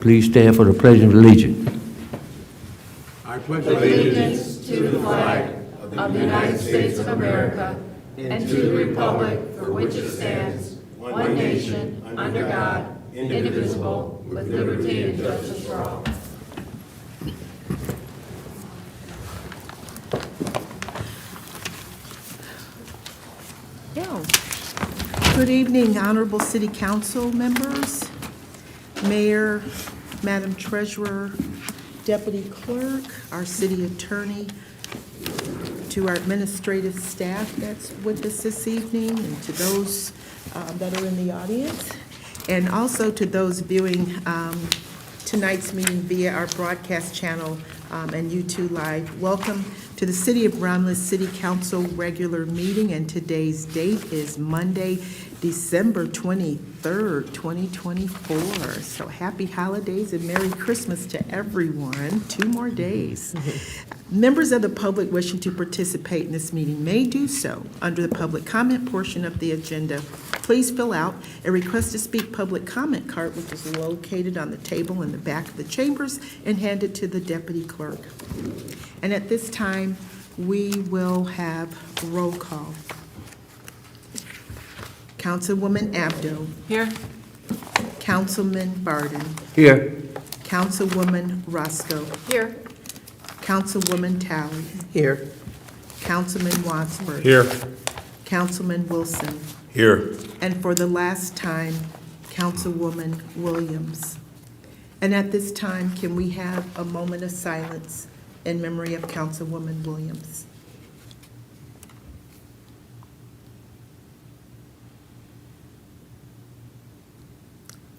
Please stand for the Pledge of Allegiance. I pledge allegiance to the flag of the United States of America and to the republic for which it stands, one nation, under God, indivisible, with liberty and justice for all. Good evening, Honorable City Council members, Mayor, Madam Treasurer, Deputy Clerk, our City Attorney, to our administrative staff that's with us this evening, and to those that are in the audience, and also to those viewing tonight's meeting via our broadcast channel and YouTube Live. Welcome to the City of Romulus City Council regular meeting, and today's date is Monday, December 23rd, 2024. So happy holidays and Merry Christmas to everyone. 2 more days. Members of the public wishing to participate in this meeting may do so under the public comment portion of the agenda. Please fill out a request to speak public comment card, which is located on the table in the back of the chambers, and hand it to the deputy clerk. And at this time, we will have roll call. Councilwoman Abdo. Here. Councilman Barden. Here. Councilwoman Roscoe. Here. Councilwoman Talley. Here. Councilman Wadsworth. Here. Councilman Wilson. Here. And for the last time, Councilwoman Williams. And at this time, can we have a moment of silence in memory of Councilwoman Williams?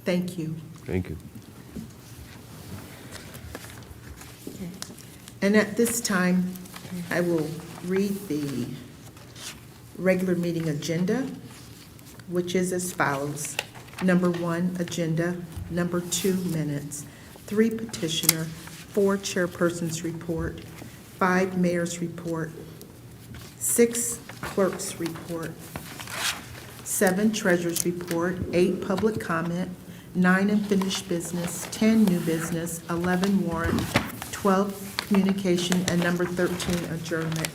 Thank you. Thank you. And at this time, I will read the regular meeting agenda, which is as follows. Number 1, agenda. Number 2, minutes. 3, petitioner. 4, chairperson's report. 5, mayor's report. 6, clerk's report. 7, treasurer's report. 8, public comment. 9, unfinished business. 10, new business. 11, warrant. 12, communication. And number 13, adjournment.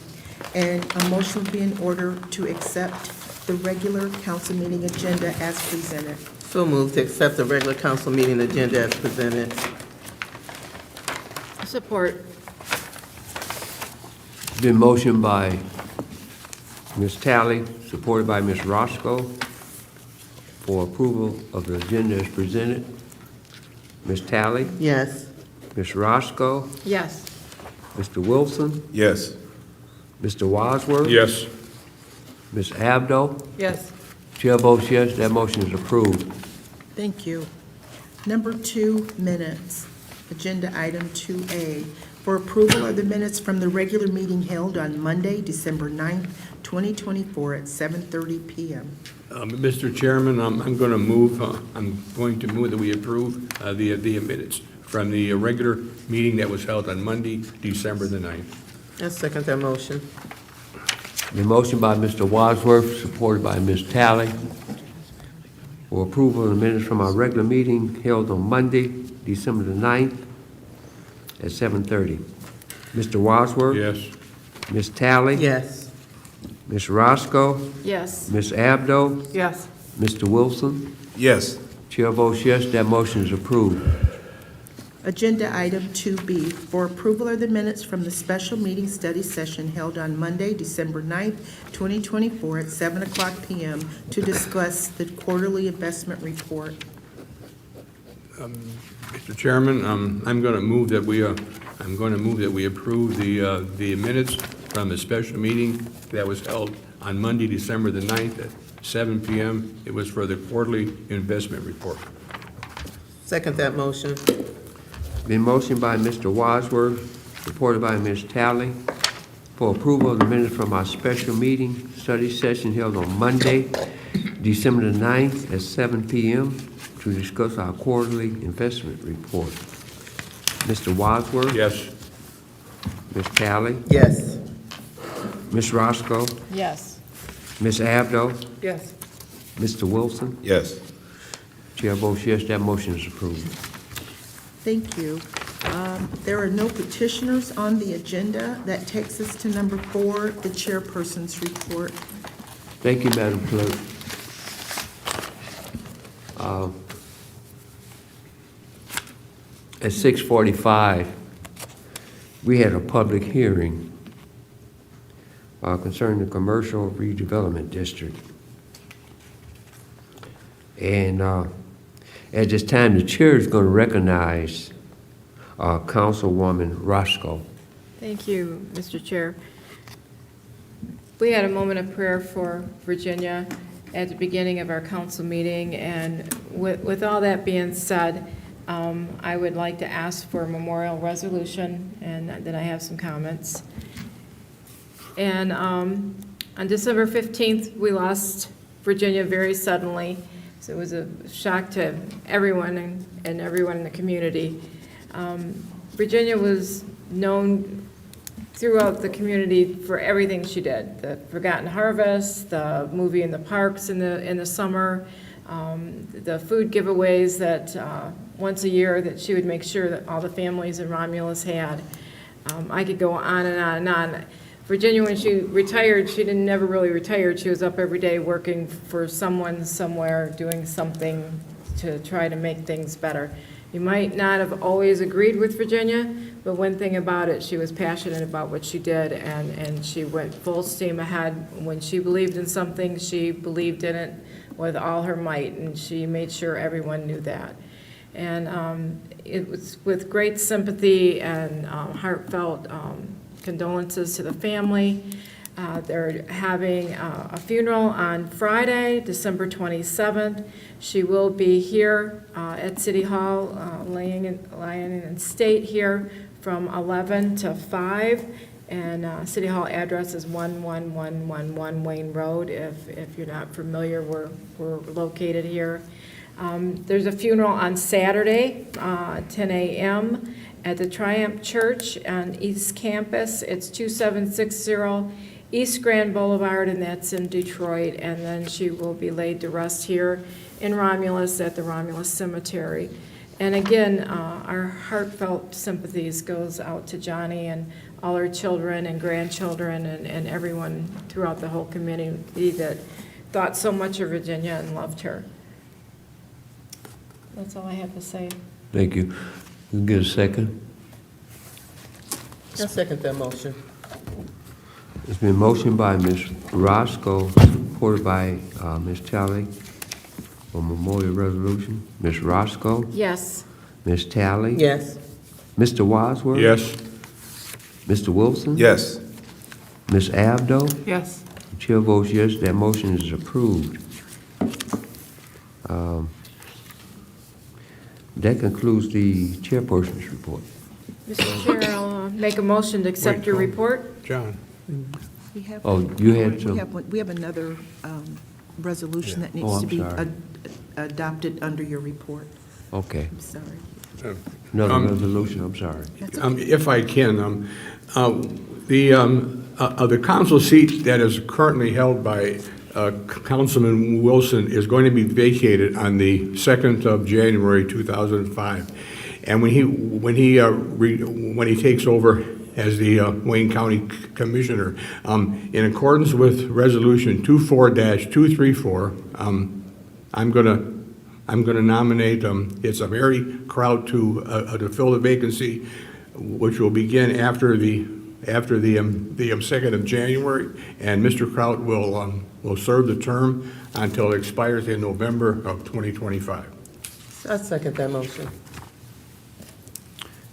And a motion will be in order to accept the regular council meeting agenda as presented. So moved to accept the regular council meeting agenda as presented. Support. It's been motioned by Ms. Talley, supported by Ms. Roscoe, for approval of the agenda as presented. Ms. Talley, Yes. Ms. Roscoe, Yes. Mr. Wilson, Yes. Mr. Wadsworth. Yes. Ms. Abdo. Yes. Chair votes yes, that motion is approved. Thank you. Number 2, minutes. Agenda item 2A, for approval of the minutes from the regular meeting held on Monday, December 9th, 2024 at 7:30 p.m. Mr. Chairman, I'm going to move that we approve the minutes from the regular meeting that was held on Monday, December the 9th. I second that motion. The motion by Mr. Wadsworth, supported by Ms. Talley, for approval of the minutes from our regular meeting held on Monday, December the 9th at 7:30. Mr. Wadsworth? Yes. Ms. Talley? Yes. Ms. Roscoe? Yes. Ms. Abdo? Yes. Mr. Wilson? Yes. Chair votes yes, that motion is approved. Agenda item 2B, for approval of the minutes from the special meeting study session held on Monday, December 9th, 2024 at 7 o'clock p.m. to discuss the quarterly investment report. Mr. Chairman, I'm going to move that we approve the minutes from the special meeting that was held on Monday, December the 9th at 7 p.m. It was for the quarterly investment report. Second that motion. Been motioned by Mr. Wadsworth, supported by Ms. Talley, for approval of the minutes from our special meeting study session held on Monday, December the 9th at 7 p.m. to discuss our quarterly investment report. Mr. Wadsworth? Yes. Ms. Talley? Yes. Ms. Roscoe? Yes. Ms. Abdo? Yes. Mr. Wilson? Yes. Chair votes yes, that motion is approved. Thank you. There are no petitioners on the agenda. That takes us to number 4, the chairperson's report. Thank you, Madam Clerk. At 6:45, we had a public hearing concerning the commercial redevelopment district. And at this time, the chair is going to recognize Councilwoman Roscoe. Thank you, Mr. Chair. We had a moment of prayer for Virginia at the beginning of our council meeting, and with all that being said, I would like to ask for a memorial resolution, and then I have some comments. And on December 15th, we lost Virginia very suddenly, so it was a shock to everyone and everyone in the community. Virginia was known throughout the community for everything she did. The Forgotten Harvest, the movie in the parks in the summer, the food giveaways that once a year that she would make sure that all the families in Romulus had. I could go on and on and on. Virginia, when she retired, she never really retired. She was up every day working for someone somewhere, doing something to try to make things better. You might not have always agreed with Virginia, but one thing about it, she was passionate about what she did, and she went full steam ahead. When she believed in something, she believed in it with all her might, and she made sure everyone knew that. And it was with great sympathy and heartfelt condolences to the family. They're having a funeral on Friday, December 27th. She will be here at City Hall, lying in state here from 11 to 5. And City Hall address is 11111 Wayne Road. If you're not familiar, we're located here. There's a funeral on Saturday, 10 a.m. at the Triumph Church on East Campus. It's 2760 East Grand Boulevard, and that's in Detroit. And then she will be laid to rest here in Romulus at the Romulus Cemetery. And again, our heartfelt sympathies goes out to Johnny and all her children and grandchildren and everyone throughout the whole community that thought so much of Virginia and loved her. That's all I have to say. Thank you. You get a second? I second that motion. It's been motioned by Ms. Roscoe, supported by Ms. Talley, for memorial resolution. Ms. Roscoe? Yes. Ms. Talley? Yes. Mr. Wadsworth? Yes. Mr. Wilson? Yes. Ms. Abdo? Yes. The chair votes yes, that motion is approved. That concludes the chairperson's report. Mr. Chair, I'll make a motion to accept Wait, your no. report. John? We have- Oh, you had some? We have another resolution that Oh, needs to I'm be sorry. adopted under your report. Okay. I'm sorry. Another resolution, I'm sorry. That's okay. If I can, the council seat that is currently held by Councilman Wilson is going to be vacated on the 2nd of January 2005. And when he takes over as the Wayne County Commissioner, in accordance with Resolution 24-234, I'm gonna nominate it's a Mary Kraut to fill the vacancy, which will begin after the 2nd of January, and Mr. Kraut will serve the term until it expires in November of 2025. I second that motion.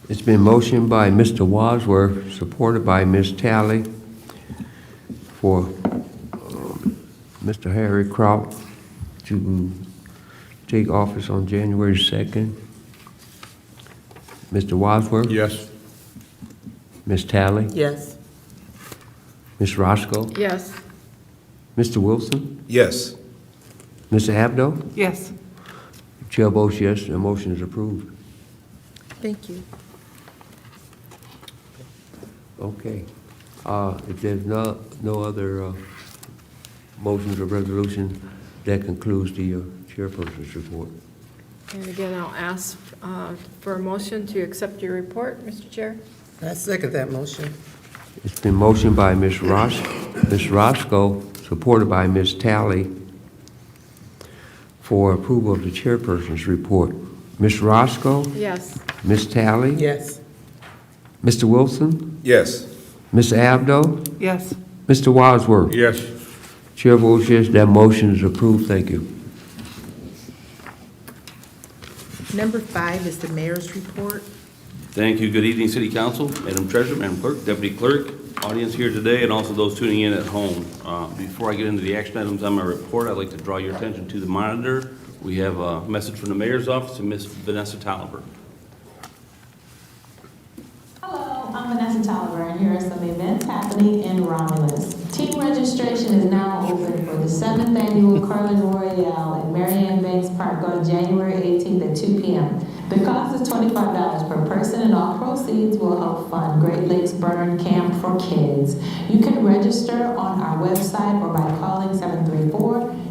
It's been motioned by Mr. Wadsworth, supported by Ms. Talley, for Mr. Harry Kraut to take office on January 2nd. Mr. Wadsworth? Yes. Ms. Talley? Yes. Ms. Roscoe? Yes. Mr. Wilson? Yes. Mr. Abdo? Yes. Chair votes yes, the motion is approved. Thank you. Okay. If there's no other motions or resolution, that concludes the chairperson's report. And again, I'll ask for a motion to accept your report, Mr. Chair. I second that motion. It's been motioned by Ms. Roscoe, supported by Ms. Talley, for approval of the chairperson's report. Ms. Roscoe? Yes. Ms. Talley? Yes. Mr. Wilson? Yes. Ms. Abdo? Yes. Mr. Wadsworth? Yes. Chair votes yes, that motion is approved. Thank you. Number 5 is the mayor's report. Thank you. Good evening, City Council, Madam Treasurer, Madam Clerk, Deputy Clerk, audience here today, and also those tuning in at home. Before I get into the action items on my report, I'd like to draw your attention to the monitor. We have a message from the Mayor's Office to Ms. Vanessa Tolliver. Hello, I'm Vanessa Tolliver, and here are some events happening in Romulus. Team registration is now open for the 7th Annual Carlin Royale at Marianne Banks Park on January 18th at 2 p.m. The cost is $25 per person, and all proceeds will help fund Great Lakes Burn Camp for Kids. You can register on our website or by calling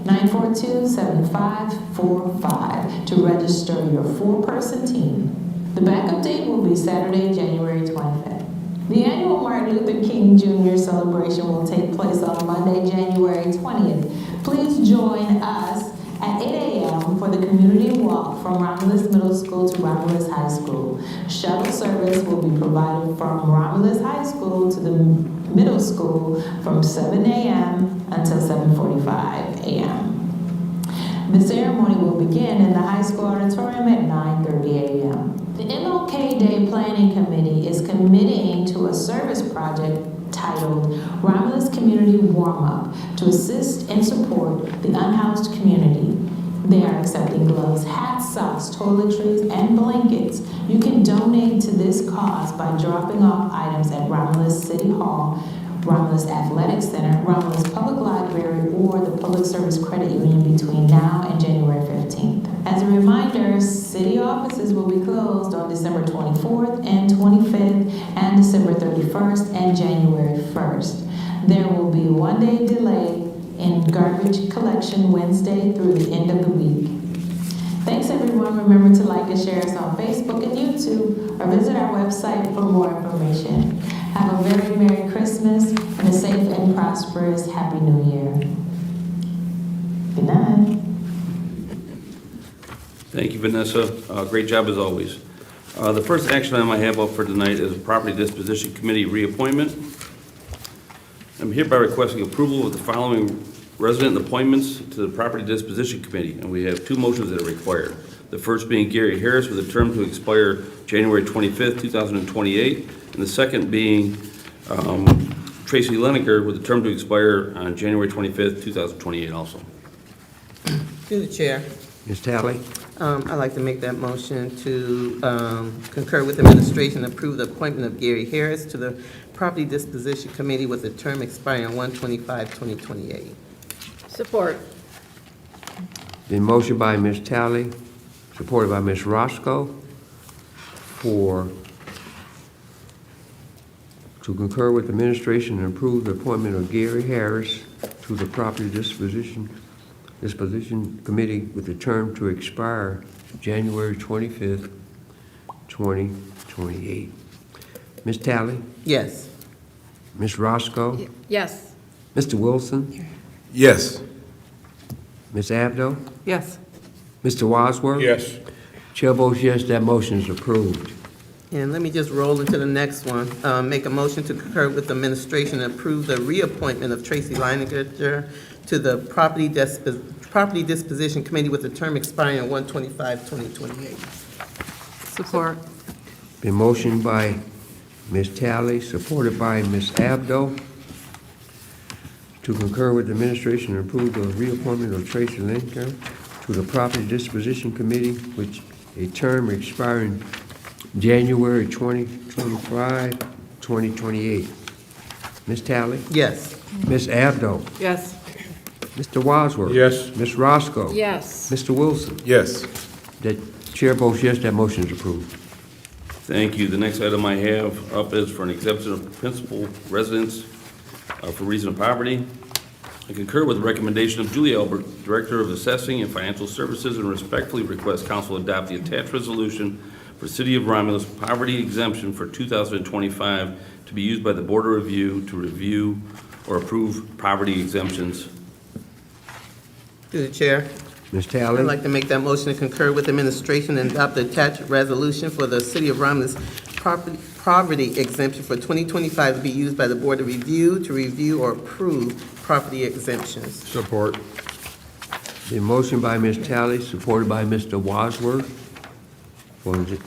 734-942-7545 to register your 4-person team. The backup date will be Saturday, January 25th. The annual Martin Luther King Jr. celebration will take place on Monday, January 20th. Please join us at 8 a.m. for the community walk from Romulus Middle School to Romulus High School. Shuttle service will be provided from Romulus High School to the middle school from 7 a.m. until 7:45 a.m. The ceremony will begin in the high school auditorium at 9:30 a.m. The MLK Day Planning Committee is committing to a service project titled Romulus Community Warm-Up to assist and support the unhoused community. They are accepting gloves, hats, socks, toiletries, and blankets. You can donate to this cause by dropping off items at Romulus City Hall, Romulus Athletic Center, Romulus Public Library, or the Public Service Credit Union between now and January 15th. As a reminder, city offices will be closed on December 24th and 25th and December 31st and January 1st. There will be 1-day delay in garbage collection Wednesday through the end of the week. Thanks everyone. Remember to like and share us on Facebook and YouTube or visit our website for more information. Have a very Merry Christmas and a safe and prosperous Happy New Year. Good night. Thank you, Vanessa. Great job as always. The first action item I have up for tonight is Property Disposition Committee reappointment. I'm hereby requesting approval of the following resident appointments to the Property Disposition Committee, and we have 2 motions that are required. The first being Gary Harris with a term to expire January 25th, 2028, and the second being Tracy Leneker with a term to expire on January 25th, 2028 also. Through the chair. Ms. Talley? I'd like to make that motion to concur with administration, approve the appointment of Gary Harris to the Property Disposition Committee with a term expiring on 1/25/2028. Support. Been motioned by Ms. Talley, supported by Ms. Roscoe, to concur with administration and approve the appointment of Gary Harris to the Property Disposition Committee with a term to expire January 25th, 2028. Ms. Talley? Yes. Ms. Roscoe? Yes. Mr. Wilson? Yes. Ms. Abdo? Yes. Mr. Wadsworth? Yes. Chair votes yes, that motion is approved. And let me just roll into the next one. Make a motion to concur with administration and approve the reappointment of Tracy Leiniger to the Property Disposition Committee with a term expiring on 1/25/2028. Support. Been motioned by Ms. Talley, supported by Ms. Abdo, to concur with the administration and approve the reappointment of Tracy Linker to the Property Disposition Committee, which a term expiring January 2025, 2028. Ms. Talley? Yes. Ms. Abdo? Yes. Mr. Wadsworth? Yes. Ms. Roscoe? Yes. Mr. Wilson? Yes. The chair votes yes, that motion is approved. Thank you. The next item I have up is for an exemption of principal residence for reason of poverty. I concur with the recommendation of Julie Albert, Director of Assessing and Financial Services, and respectfully request council adopt the attached resolution for City of Romulus poverty exemption for 2025 to be used by the Board of Review to review or approve poverty exemptions. Through the chair, Ms. I'd Tally? like to make that motion to concur with administration and adopt the attached resolution for the City of Romulus poverty exemption for 2025 to be used by the Board of Review to review or approve property exemptions. Support. The motion by Ms. Tally, supported by Mr. Wadsworth, to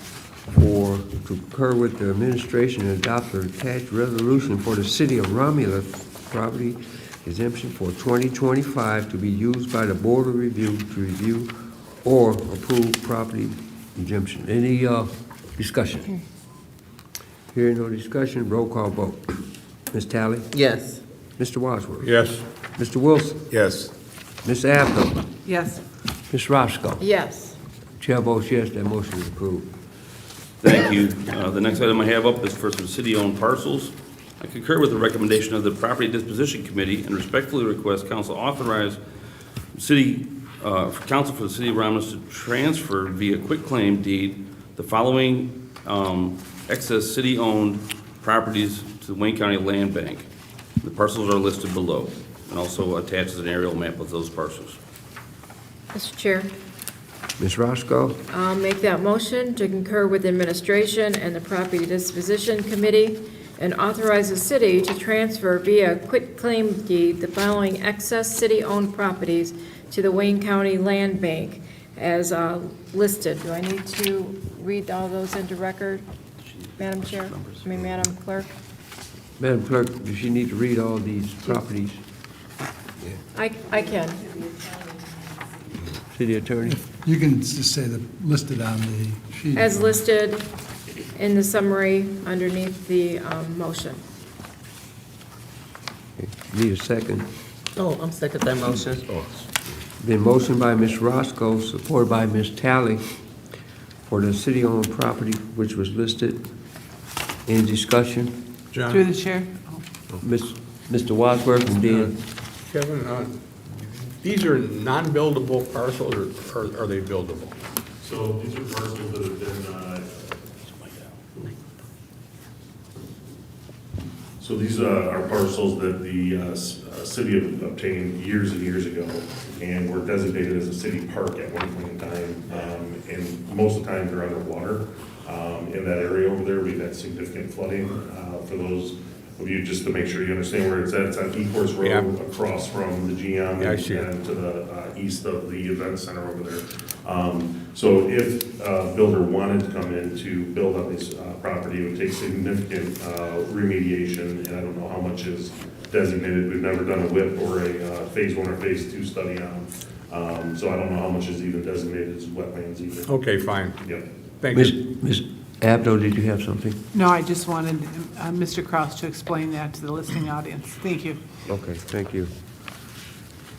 concur with the administration and adopt the attached resolution for the City of Romulus property exemption for 2025 to be used by the Board of Review to review or approve property exemption. Any discussion? Hearing no discussion, roll call vote. Ms. Tally? Yes. Mr. Wadsworth? Yes. Mr. Wilson? Yes. Ms. Abdo? Yes. Ms. Roscoe? Yes. Chair votes yes, that motion is approved. Thank you. The next item I have up is for some city-owned parcels. I concur with the recommendation of the Property Disposition Committee and respectfully request council authorize council for the City of Romulus to transfer via quitclaim deed the following excess city-owned properties to the Wayne County Land Bank. The parcels are listed below, and also attaches an aerial map of those parcels. Mr. Chair, Ms. Roscoe? I'll make that motion to concur with administration and the Property Disposition Committee and authorize the city to transfer via quitclaim deed the following excess city-owned properties to the Wayne County Land Bank as listed. Do I need to read all those into record, Madam Chair? Madam Clerk? Madam Clerk, does she need to read all these properties? I can. City Attorney? You can just say the listed on the sheet. As listed in the summary underneath the motion. Need a second. Oh, I'm second that motion. Been motion by Ms. Roscoe, supported by Ms. Tally for the city-owned property which was listed. Any discussion? John? Through the chair. Mr. Wadsworth and then, Kevin, these are non-buildable parcels, or are they buildable? So these are parcels that have been, so these are parcels that the city obtained years and years ago and were designated as a city park at one point in time. And most of the time they're underwater. In that area over there, we've had significant flooding. For those of you, just to make sure you understand where it's at, it's on Ecorse Road, Yeah. across from the GM Yeah, I see it. and to the east of the event center over there. So if a builder wanted to come in to build on this property, it would take significant remediation, and I don't know how much is designated. We've never done a WIP or a phase 1 or phase 2 study on. So I don't know how much is even designated as wetlands either. Okay, fine. Yep. Thank Ms. you. Ms. Abdo, did you have something? No, I just wanted Mr. Kraus to explain that to the listening audience. Thank you. Okay, thank you.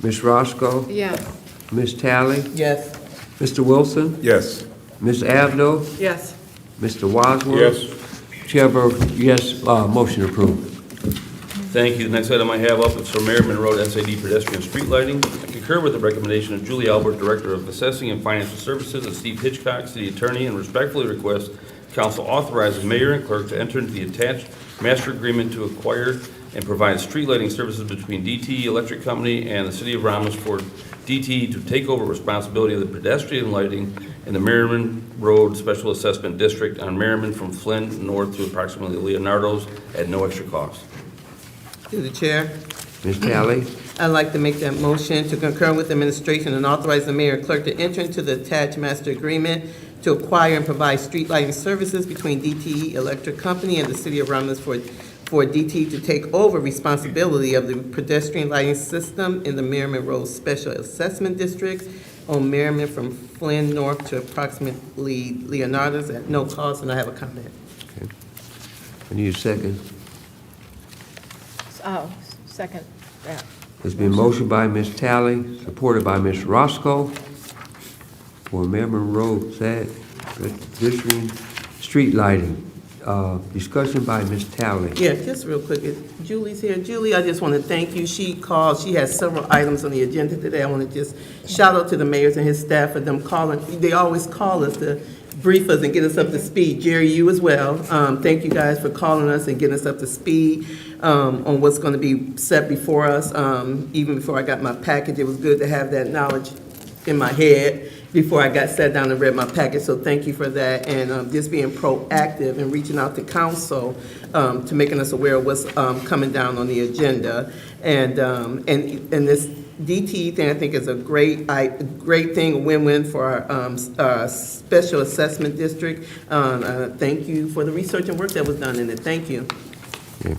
Ms. Roscoe? Yes. Ms. Tally? Yes. Mr. Wilson? Yes. Ms. Abdo? Yes. Mr. Wadsworth? Yes. Chair votes yes, motion approved. Thank you. The next item I have up is for Merriman Road SAD pedestrian street lighting. I concur with the recommendation of Julie Albert, Director of Assessing and Financial Services, and Steve Hitchcock, City Attorney, and respectfully request council authorize the mayor and clerk to enter into the attached master agreement to acquire and provide street lighting services between DTE Electric Company and the City of Romulus for DTE to take over responsibility of the pedestrian lighting in the Merriman Road Special Assessment District on Merriman from Flynn north to approximately Leonardo's at no extra cost. Through the chair, Ms. Tally? I'd like to make that motion to concur with administration and authorize the mayor and clerk to enter into the attached master agreement to acquire and provide street lighting services between DTE Electric Company and the City of Romulus for DTE to take over responsibility of the pedestrian lighting system in the Merriman Road Special Assessment District on Merriman from Flynn north to approximately Leonardo's at no cost, and I have a comment. Okay. I need a second. Oh, second that. There's been motion by Ms. Tally, supported by Ms. Roscoe for Merriman Road, pedestrian street lighting. Discussion by Ms. Talley. Yeah, just real quick, Julie's here. Julie, I just want to thank you. She has several items on the agenda today. I want to just shout out to the mayors and his staff for them calling. They always call us to brief us and get us up to speed. Jerry, you as well. Thank you guys for calling us and getting us up to speed on what's going to be set before us. Even before I got my package, it was good to have that knowledge in my head before I got sat down and read my package, so thank you for that, and just being proactive and reaching out to council to making us aware of what's coming down on the agenda. And this DTE thing, I think, is a great thing, a win-win for our special assessment district. Thank you for the research and work that was done in it. Thank you. Okay.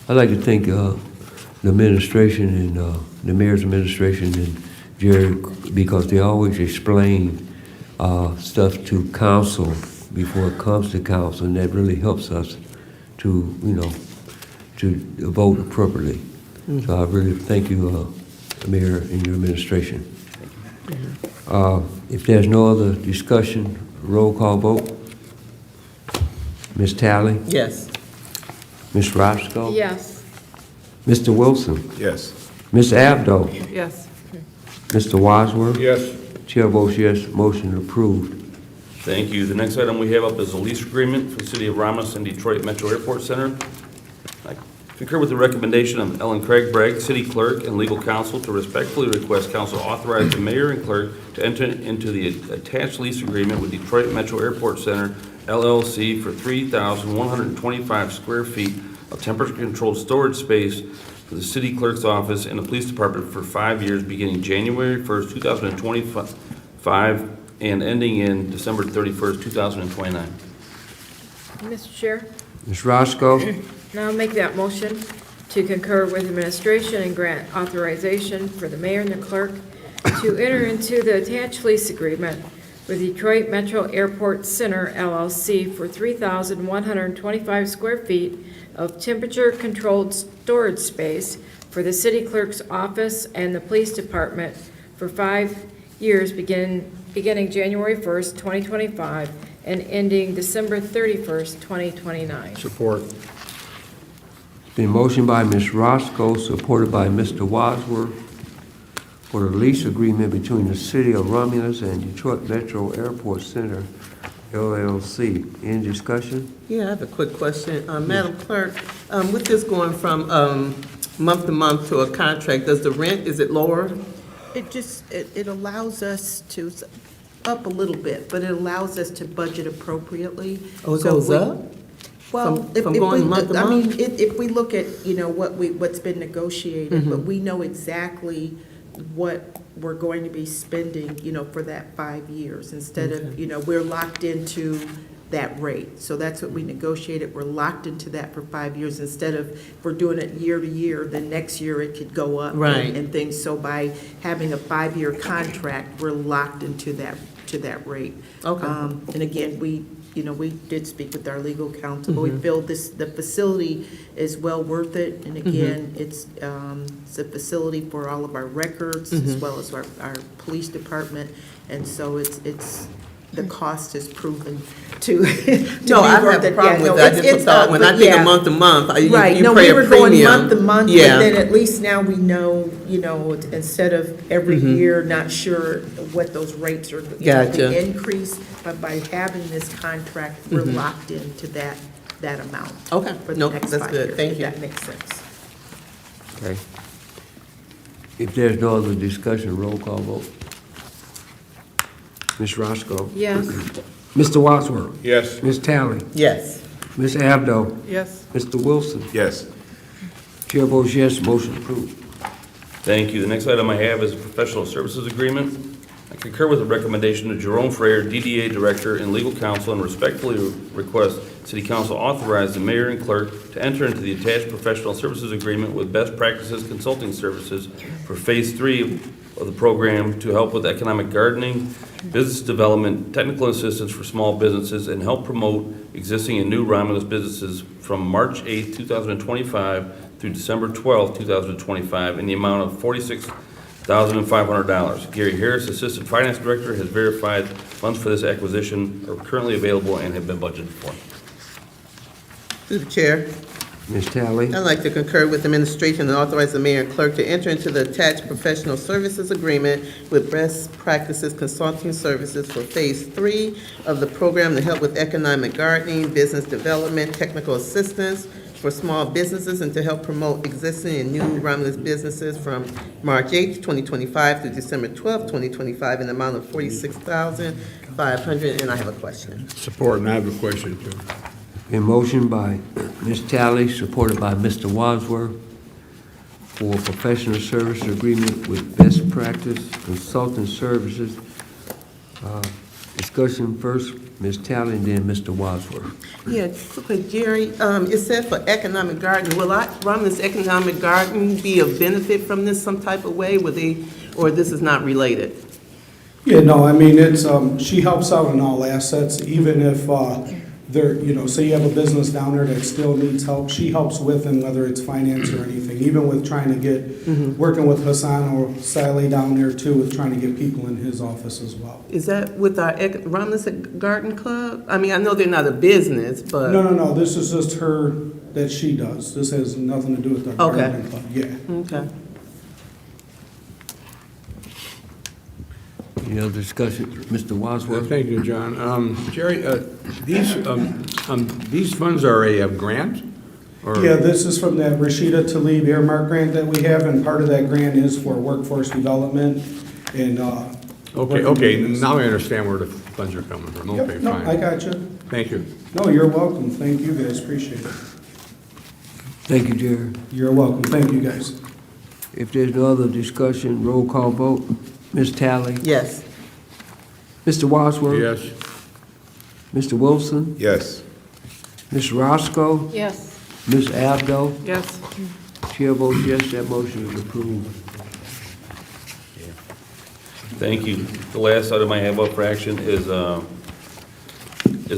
I'd like to thank the administration and the mayor's administration and Jerry, because they always explain stuff to council before it comes to council, and that really helps us to, to vote appropriately. So I really thank you, Mayor, and your administration. If there's no other discussion, roll call vote. Ms. Talley? Yes. Ms. Roscoe? Yes. Mr. Wilson? Yes. Ms. Abdo? Yes. Mr. Wadsworth? Yes. Chair votes yes, motion approved. Thank you. The next item we have up is a lease agreement for the City of Romulus and Detroit Metro Airport Center. I concur with the recommendation of Ellen Craig Bragg, City Clerk, and Legal Counsel to respectfully request Council authorize the Mayor and Clerk to enter into the attached lease agreement with Detroit Metro Airport Center, LLC, for 3,125 square feet of temperature-controlled storage space for the City Clerk's office and the Police Department for 5 years, beginning January 1st, 2025, and ending in December 31st, 2029. Mr. Chair, Ms. Roscoe? now I'll make that motion to concur with administration and grant authorization for the mayor and the clerk to enter into the attached lease agreement with Detroit Metro Airport Center, LLC, for 3,125 square feet of temperature-controlled storage space for the city clerk's office and the police department for 5 years, beginning January 1st, 2025, and ending December 31st, 2029. Support. It's been motioned by Ms. Roscoe, supported by Mr. Wadsworth, for the lease agreement between the City of Romulus and Detroit Metro Airport Center, LLC. Any discussion? Yeah, I have a quick question. Madam Clerk, with this going from month to month to a contract, does the rent, is it lower? It allows us to, up a little bit, but it allows us to budget appropriately. Oh, it So goes we- up? Well, From going month to I mean, month? if we look at, what's been negotiated, but we know exactly what we're going to be spending, for that 5 years, instead of, we're locked into that rate. So that's what we negotiated. We're locked into that for 5 years, instead of, if we're doing it year to year, then next year it could go up. Right. And things. So by having a 5-year contract, we're locked into that rate. Okay. And again, we did speak with our legal counsel, but we feel the facility is well worth it. And again, it's a facility for all of our records, as well as our police department. And so it's the cost is proven to be No, I don't worth have a it. problem Yeah, with no, that. I just thought, when I think of month to month, you Right, no, pay we a were going premium. month to month, but Yeah. then at least now we know, instead of every year, not sure what those rates are, Gotcha. the increase, but by having this contract, we're locked into that amount. Okay, For the no, next that's 5 good. years, Thank if you. that makes sense. Okay. If there's no other discussion, roll call vote. Ms. Roscoe? Yes. Mr. Wadsworth? Yes. Ms. Talley? Yes. Ms. Abdo? Yes. Mr. Wilson? Yes. Chair votes yes, motion approved. Thank you. The next item I have is a professional services agreement. I concur with the recommendation of Jerome Freyer, DDA Director and Legal Counsel, and respectfully request City Council authorize the Mayor and Clerk to enter into the attached professional services agreement with Best Practices Consulting Services for Phase 3 of the program to help with economic gardening, business development, technical assistance for small businesses, and help promote existing and new Romulus businesses from March 8, 2025 through December 12, 2025 in the amount of $46,500. Gary Harris, Assistant Finance Director, has verified funds for this acquisition are currently available and have been budgeted for. Through the chair, Ms. Tally? I'd like to concur with administration and authorize the mayor and clerk to enter into the attached professional services agreement with Best Practices Consulting Services for Phase 3 of the program to help with economic gardening, business development, technical assistance for small businesses, and to help promote existing and new Romulus businesses from March 8th, 2025 through December 12th, 2025, in the amount of $46,500. And I have a question. Support, and I have a question too. A motion by Ms. Tally, supported by Mr. Wadsworth, for professional service agreement with Best Practice Consulting Services. Discussion first, Ms. Tally, and then Mr. Wadsworth. Yeah, just real quick, Jerry, it said for economic gardening, will Romulus Economic Garden be of benefit from this some type of way? Will they, or this is not related? Yeah, no, I mean, it's, she helps out in all assets, even if, there, you know, say you have a business down there that still needs help, she helps with, and whether it's finance or anything, even with trying to get, working with Hassan or Sally down there too, with trying to get people in his office as well. Is that with our Romulus Garden Club? I mean, I know they're not a business, but. No, this is just her, that she does. This has nothing to do with our Okay. gardening club, yeah. Okay. Any other discussion? Mr. Wadsworth? Thank you, John. Jerry, these funds are a grant? Or- Yeah, this is from that Rashida Tlaib earmark grant that we have, and part of that grant is for workforce development and, Okay, now I understand where the funds are coming from. Okay, Yep, no, I fine. got you. Thank you. No, you're welcome. Thank you guys, appreciate it. Thank you, Jerry. You're welcome. Thank you guys. If there's no other discussion, roll call vote. Ms. Tally? Yes. Mr. Wadsworth? Yes. Mr. Wilson? Yes. Ms. Roscoe? Yes. Ms. Abdo? Yes. Chair votes yes, that motion is approved. Thank you. The last item I have up for action is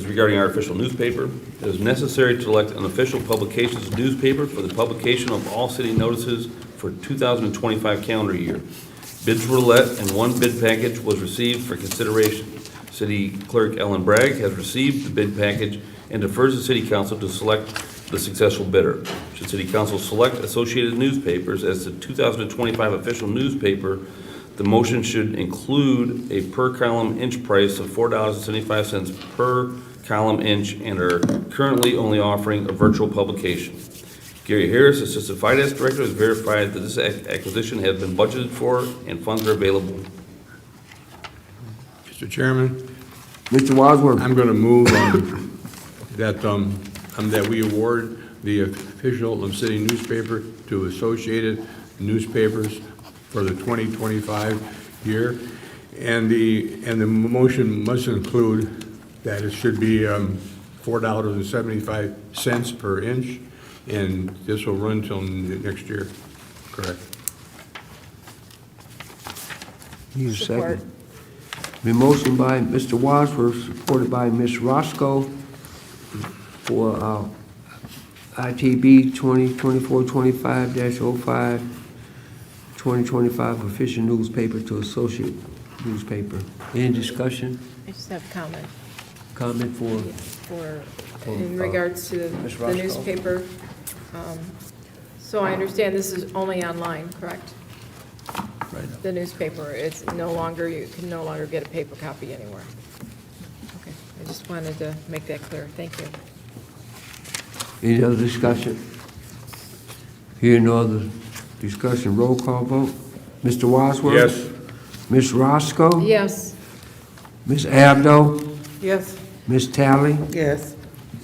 regarding our official newspaper. It is necessary to elect an official publications newspaper for the publication of all city notices for 2025 calendar year. Bids were let and one bid package was received for consideration. City Clerk Ellen Bragg has received the bid package and defers the City Council to select the successful bidder. Should City Council select Associated Newspapers as the 2025 official newspaper, the motion should include a per-column inch price of $4.75 per column inch and are currently only offering a virtual publication. Gary Harris, Assistant Finance Director, has verified that this acquisition has been budgeted for and funds are available. Mr. Chairman, Mr. Wadsworth? I'm going to move that we award the official city newspaper to Associated Newspapers for the 2025 year. And the motion must include that it should be $4.75 per inch, and this will run till next year, correct? Need a second. Been motion by Mr. Wadsworth, supported by Ms. Roscoe for ITB 2024-25-05, 2025 official newspaper to associate newspaper. Any discussion? I just have a comment Comment for? in regards to Ms. the Roscoe. newspaper. So I understand this is only online, correct? Right. The newspaper, it's no longer, you can no longer get a paper copy anywhere. Okay, I just wanted to make that clear. Thank you. Any other discussion? Hearing no other discussion, roll call vote. Mr. Wadsworth? Yes. Ms. Roscoe? Yes. Ms. Abdo? Yes. Ms. Tally? Yes.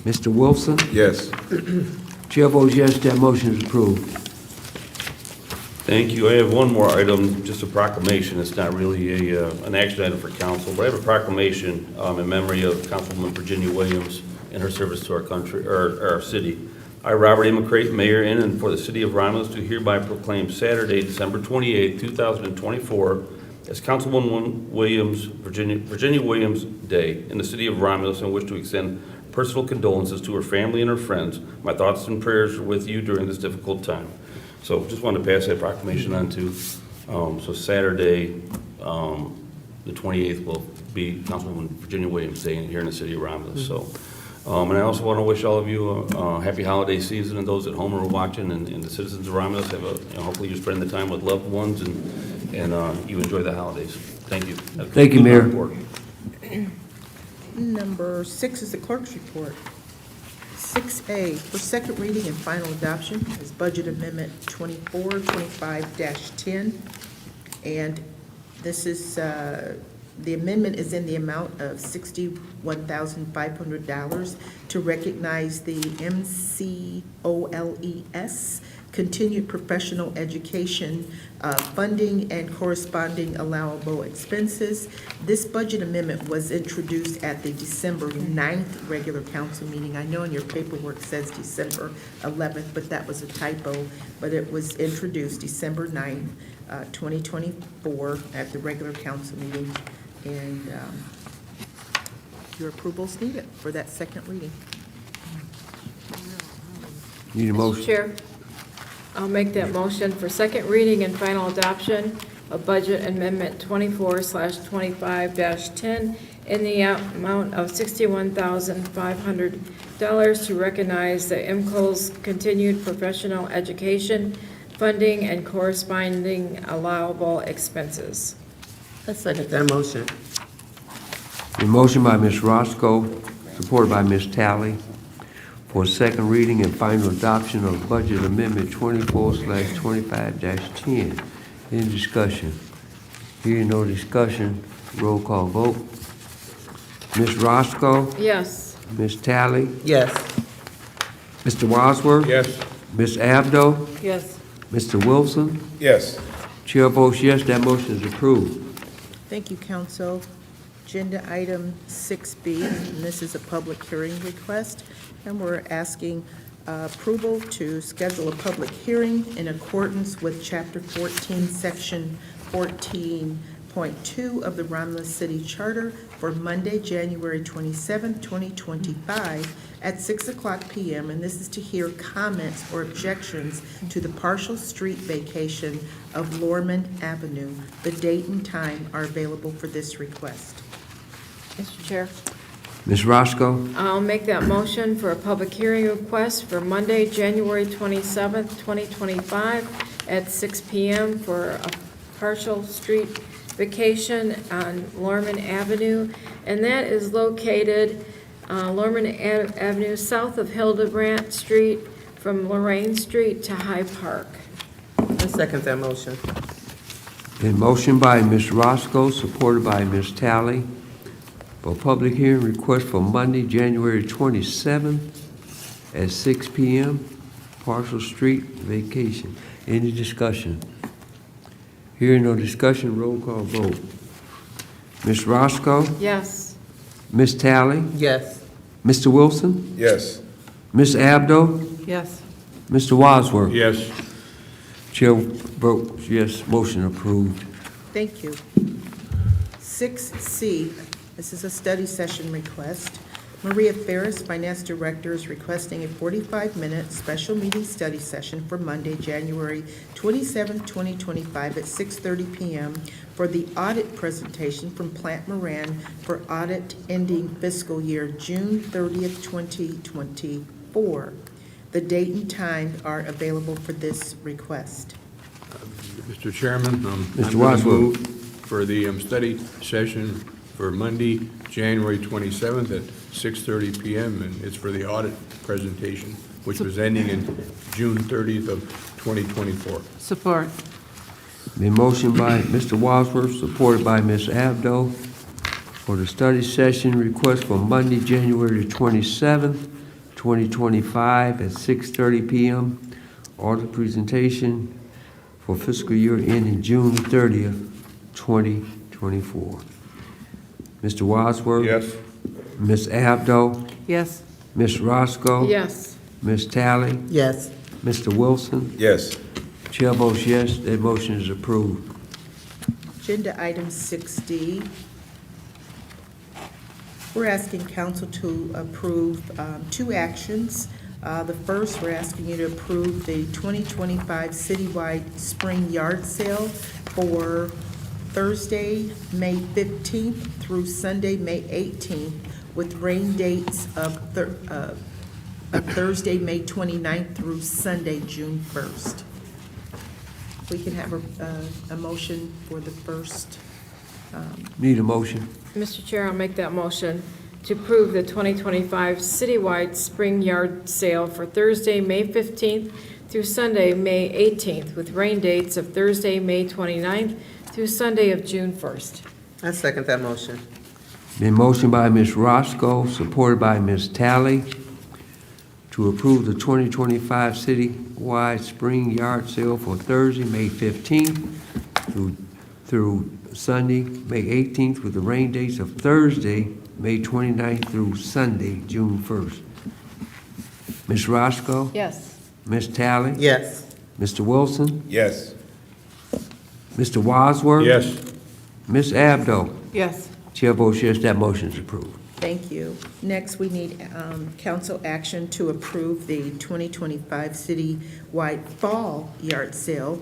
Mr. Wilson? Yes. Chair votes yes, that motion is approved. Thank you. I have one more item, just a proclamation. It's not really an action item for council, but I have a proclamation in memory of Councilwoman Virginia Williams and her service to our country, or our city. I, Robert A. McCray, Mayor in and for the City of Romulus, do hereby proclaim Saturday, December 28, 2024, as Councilwoman Williams, Virginia Williams Day in the City of Romulus, and wish to extend personal condolences to her family and her friends. My thoughts and prayers are with you during this difficult time. So just wanted to pass that proclamation on to, so Saturday, the 28th will be Councilwoman Virginia Williams Day here in the City of Romulus. So And I also want to wish all of you a happy holiday season, and those at home who are watching, and the citizens of Romulus have hopefully you're spending the time with loved ones, and you enjoy the holidays. Thank you. Thank you, Mayor. Report. Number 6 is the clerk's report. 6A, for second reading and final adoption, is Budget Amendment 2425-10. And this is, the amendment is in the amount of $61,500 to recognize the MCOLES, Continued Professional Education funding and corresponding allowable expenses. This budget amendment was introduced at the December 9th regular council meeting. I know in your paperwork says December 11th, but that was a typo. But it was introduced December 9th, 2024 at the regular council meeting. And your approval is needed for that second reading. Need a Mr. motion? Chair, I'll make that motion for second reading and final adoption of Budget Amendment 24/25-10 in the amount of $61,500 to recognize the MCO's continued professional education funding and corresponding allowable expenses. I second that motion. A motion by Ms. Roscoe, supported by Ms. Talley, for second reading and final adoption of Budget Amendment 24/25-10. Any discussion? Hearing no discussion, roll call vote. Ms. Roscoe, Yes. Ms. Talley, Yes. Mr. Wadsworth, Yes. Ms. Abdo, Yes. Mr. Wilson. Yes. Chair votes yes, that motion is approved. Thank you, council. Agenda item 6B, and this is a public hearing request, and we're asking approval to schedule a public hearing in accordance with Chapter 14, Section 14.2 of the Romulus City Charter for Monday, January 27, 2025, at 6:00 p.m., and this is to hear comments or objections to the partial street vacation of Lorman Avenue. The date and time are available for this request. Mr. Chair, Ms. Roscoe, I'll make that motion for a public hearing request for Monday, January 27th, 2025, at 6 p.m. for a partial street vacation on Lorman Avenue, and that is located Lorman Avenue south of Hildebrandt Street from Lorraine Street to High Park. I second that motion. a motion by Ms. Roscoe, supported by Ms. Talley, for public hearing request for Monday, January 27th at 6 p.m., partial street vacation. Any discussion? Hearing no discussion, roll call vote. Ms. Roscoe, Yes. Ms. Talley, Yes. Mr. Wilson, Yes. Ms. Abdo, Yes. Mr. Wadsworth. Yes. Chair votes yes, motion approved. Thank you. 6C, this is a study session request. Maria Ferris, Finance Director, is requesting a 45-minute special meeting study session for Monday, January 27, 2025 at 6:30 p.m. for the audit presentation from Plant Moran for audit ending fiscal year June 30th, 2024. The date and time are available for this request. Mr. Chairman, Mr. I'm going to Wadsworth. move for the study session for Monday, January 27th at 6:30 p.m., and it's for the audit presentation, which was ending in June 30th of 2024. Support. The motion by Mr. Wadsworth, supported by Ms. Abdo, for the study session request for Monday, January 27th, 2025 at 6:30 p.m. Audit presentation for fiscal year ending June 30th, 2024. Mr. Wadsworth? Yes. Ms. Abdo? Yes. Ms. Roscoe? Yes. Ms. Talley? Yes. Mr. Wilson? Yes. Chair votes yes, that motion is approved. Agenda item 6D. We're asking council to approve two actions. The first, we're asking you to approve the 2025 citywide spring yard sale for Thursday, May 15th through Sunday, May 18th, with rain dates of Thursday, May 29th through Sunday, June 1st. We can have a motion for the first. Need a motion? Mr. Chair, I'll make that motion to approve the 2025 citywide spring yard sale for Thursday, May 15th through Sunday, May 18th, with rain dates of Thursday, May 29th through Sunday of June 1st. I second that motion. Been motioned by Ms. Roscoe, supported by Ms. Talley, to approve the 2025 citywide spring yard sale for Thursday, May 15th through Sunday, May 18th, with the rain dates of Thursday, May 29th through Sunday, June 1st. Ms. Roscoe? Yes. Ms. Talley? Yes. Mr. Wilson? Yes. Mr. Wadsworth? Yes. Ms. Abdo? Yes. Chair votes yes, that motion is approved. Thank you. Next, we need council action to approve the 2025 citywide fall yard sale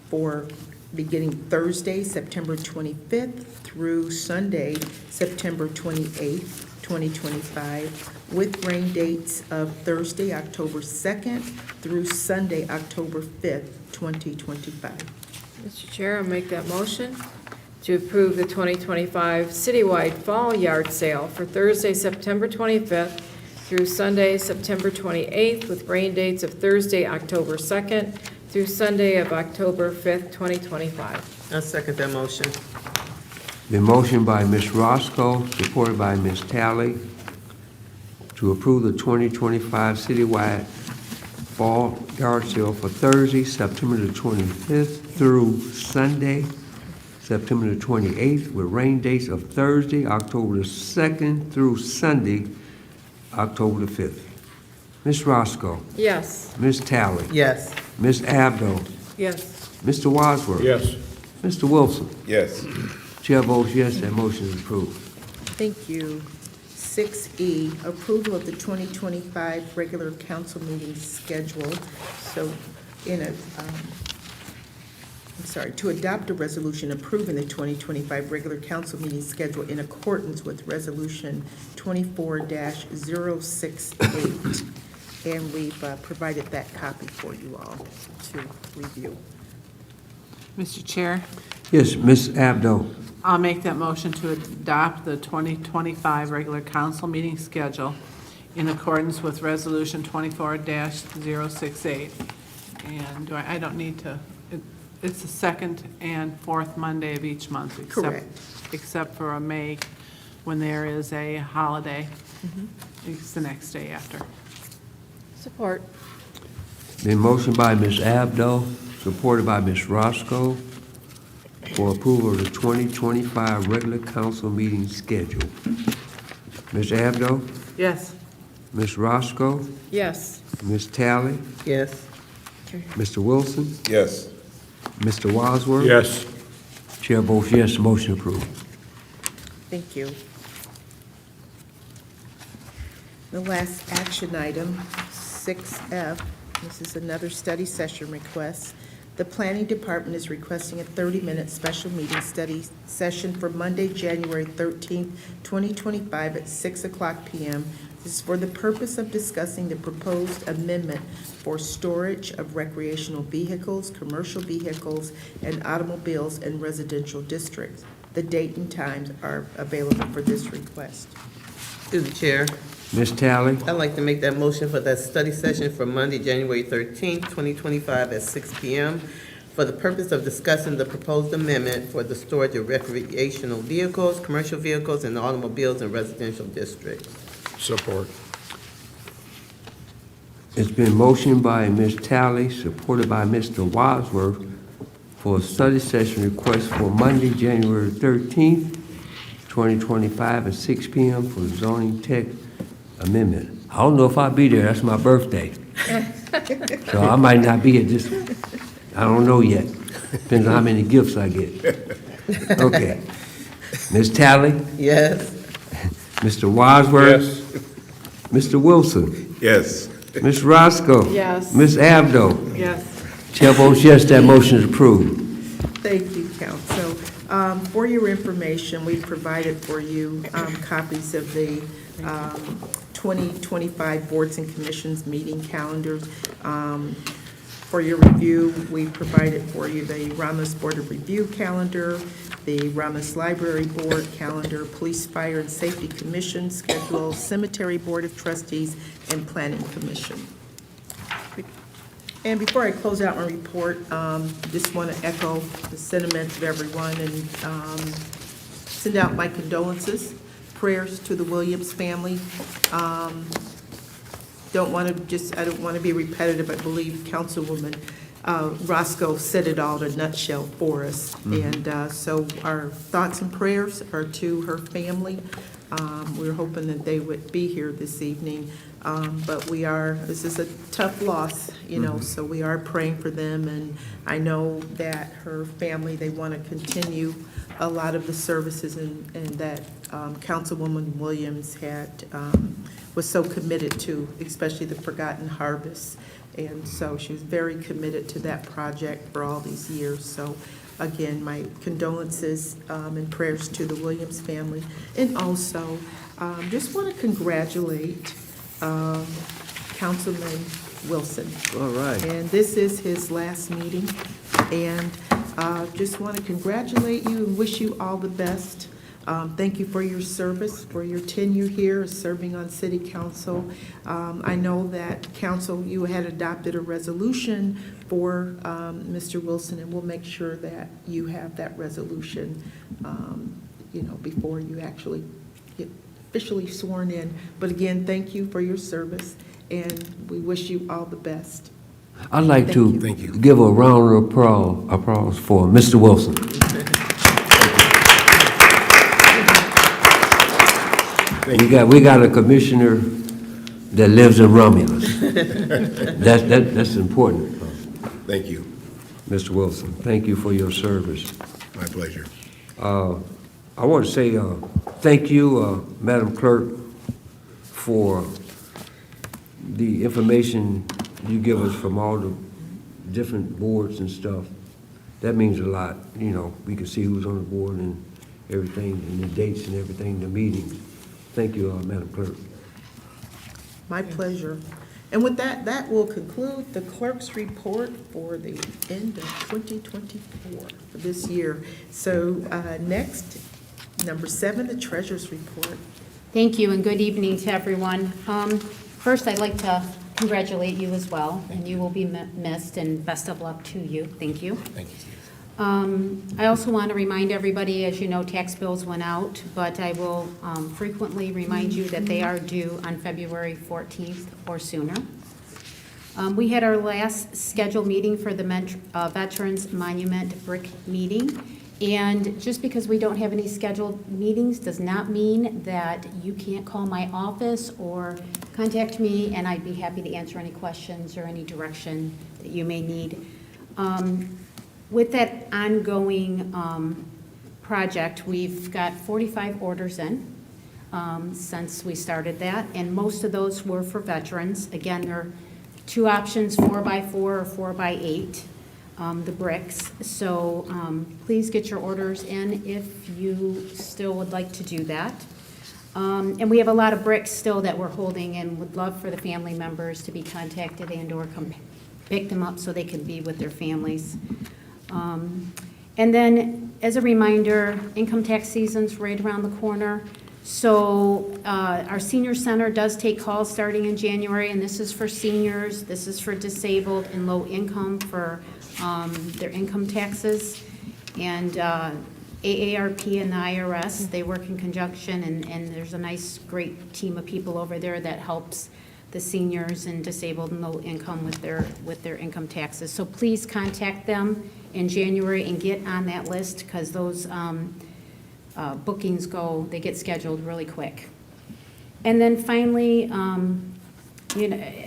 for beginning Thursday, September 25th through Sunday, September 28th, 2025, with rain dates of Thursday, October 2nd through Sunday, October 5th, 2025. Mr. Chair, I'll make that motion to approve the 2025 citywide fall yard sale for Thursday, September 25th through Sunday, September 28th, with rain dates of Thursday, October 2nd through Sunday of October 5th, 2025. I second that motion. Been motioned by Ms. Roscoe, supported by Ms. Talley, to approve the 2025 citywide fall yard sale for Thursday, September the 25th through Sunday, September the 28th, with rain dates of Thursday, October the 2nd through Sunday, October the 5th. Ms. Roscoe? Yes. Ms. Talley? Yes. Ms. Abdo? Yes. Mr. Wadsworth? Yes. Mr. Wilson? Yes. Chair votes yes, that motion is approved. Thank you. 6E, approval of the 2025 regular council meeting schedule. So to adopt a resolution approving the 2025 regular council meeting schedule in accordance with Resolution 24-068. And we've provided that copy for you all to review. Mr. Chair, Yes, Ms. Abdo. I'll make that motion to adopt the 2025 regular council meeting schedule in accordance with Resolution 24-068. And I don't need to, it's the second and fourth Monday of each month. Correct. Except for a May, when there is a holiday. It's the next day after. Support. Been motioned by Ms. Abdo, supported by Ms. Roscoe, for approval of the 2025 regular council meeting schedule. Ms. Abdo? Yes. Ms. Roscoe? Yes. Ms. Talley? Yes. Mr. Wilson? Yes. Mr. Wadsworth? Yes. Chair votes yes, motion approved. Thank you. The last action item, 6F, this is another study session request. The Planning Department is requesting a 30-minute special meeting study session for Monday, January 13th, 2025 at 6:00 p.m. This is for the purpose of discussing the proposed amendment for storage of recreational vehicles, commercial vehicles, and automobiles in residential districts. The date and times are available for this request. Through the chair, Ms. Talley? I'd like to make that motion for that study session for Monday, January 13th, 2025 at 6 p.m. for the purpose of discussing the proposed amendment for the storage of recreational vehicles, commercial vehicles, and automobiles in residential districts. Support. It's been motioned by Ms. Talley, supported by Mr. Wadsworth, for a study session request for Monday, January 13th, 2025 at 6 p.m. for zoning text amendment. I don't know if I'll be there, that's my birthday. So I might not be at this, I don't know yet. Depends on how many gifts I get. Okay. Ms. Talley? Yes. Mr. Wadsworth? Yes. Mr. Wilson? Yes. Ms. Roscoe? Yes. Ms. Abdo? Yes. Chair votes yes, that motion is approved. Thank you, Council. For your information, we provided for you copies of the 2025 Boards and Commissions meeting calendars. For your review, we provided for you the Romulus Board of Review calendar, the Romulus Library Board calendar, Police, Fire, and Safety Commission schedule, Cemetery Board of Trustees, and Planning Commission. And before I close out my report, just want to echo the sentiments of everyone and send out my condolences, prayers to the Williams family. I don't want to be repetitive. I believe Councilwoman Roscoe said it all in a nutshell for us. And so our thoughts and prayers are to her family. We're hoping that they would be here this evening. But this is a tough loss, so we are praying for them. And I know that her family, they want to continue a lot of the services and that Councilwoman Williams was so committed to, especially the Forgotten Harvest. And so she was very committed to that project for all these years. So again, my condolences and prayers to the Williams family. And also, just want to congratulate Councilman Wilson. All right. And this is his last meeting. And just want to congratulate you and wish you all the best. Thank you for your service, for your tenure here, serving on City Council. I know that Council, you had adopted a resolution for Mr. Wilson, and we'll make sure that you have that resolution, before you actually get officially sworn in. But again, thank you for your service, and we wish you all the best. I'd like to give a round of applause for Mr. Wilson. We got a commissioner that lives in Romulus. That's important. Thank you. Mr. Wilson, thank you for your service. My pleasure. I want to say thank you, Madam Clerk, for the information you give us from all the different boards and stuff. That means a lot. We can see who's on the board and everything, and the dates and everything, the meetings. Thank you, Madam Clerk. My pleasure. And with that, that will conclude the clerk's report for the end of 2024 for this year. So next, number 7, the treasurer's report. Thank you, and good evening to everyone. First, I'd like to congratulate you as well, and you will be missed, and best of luck to you. Thank you. Thank you. I also want to remind everybody, as you know, tax bills went out, but I will frequently remind you that they are due on February 14th or sooner. We had our last scheduled meeting for the Veterans Monument Brick meeting, and just because we don't have any scheduled meetings does not mean that you can't call my office or contact me, and I'd be happy to answer any questions or any direction that you may need. With that ongoing project, we've got 45 orders in since we started that, and most of those were for veterans. Again, there are 2 options, 4x4 or 4x8, the bricks. So please get your orders in if you still would like to do that. And we have a lot of bricks still that we're holding, and would love for the family members to be contacted and/or come pick them up so they can be with their families. And then, as a reminder, income tax season's right around the corner. So our senior center does take calls starting in January, and this is for seniors, this is for disabled and low income for their income taxes. And AARP and the IRS, they work in conjunction, and there's a nice, great team of people over there that helps the seniors and disabled and low income with their income taxes. So please contact them in January and get on that list, because those bookings they get scheduled really quick. And then finally,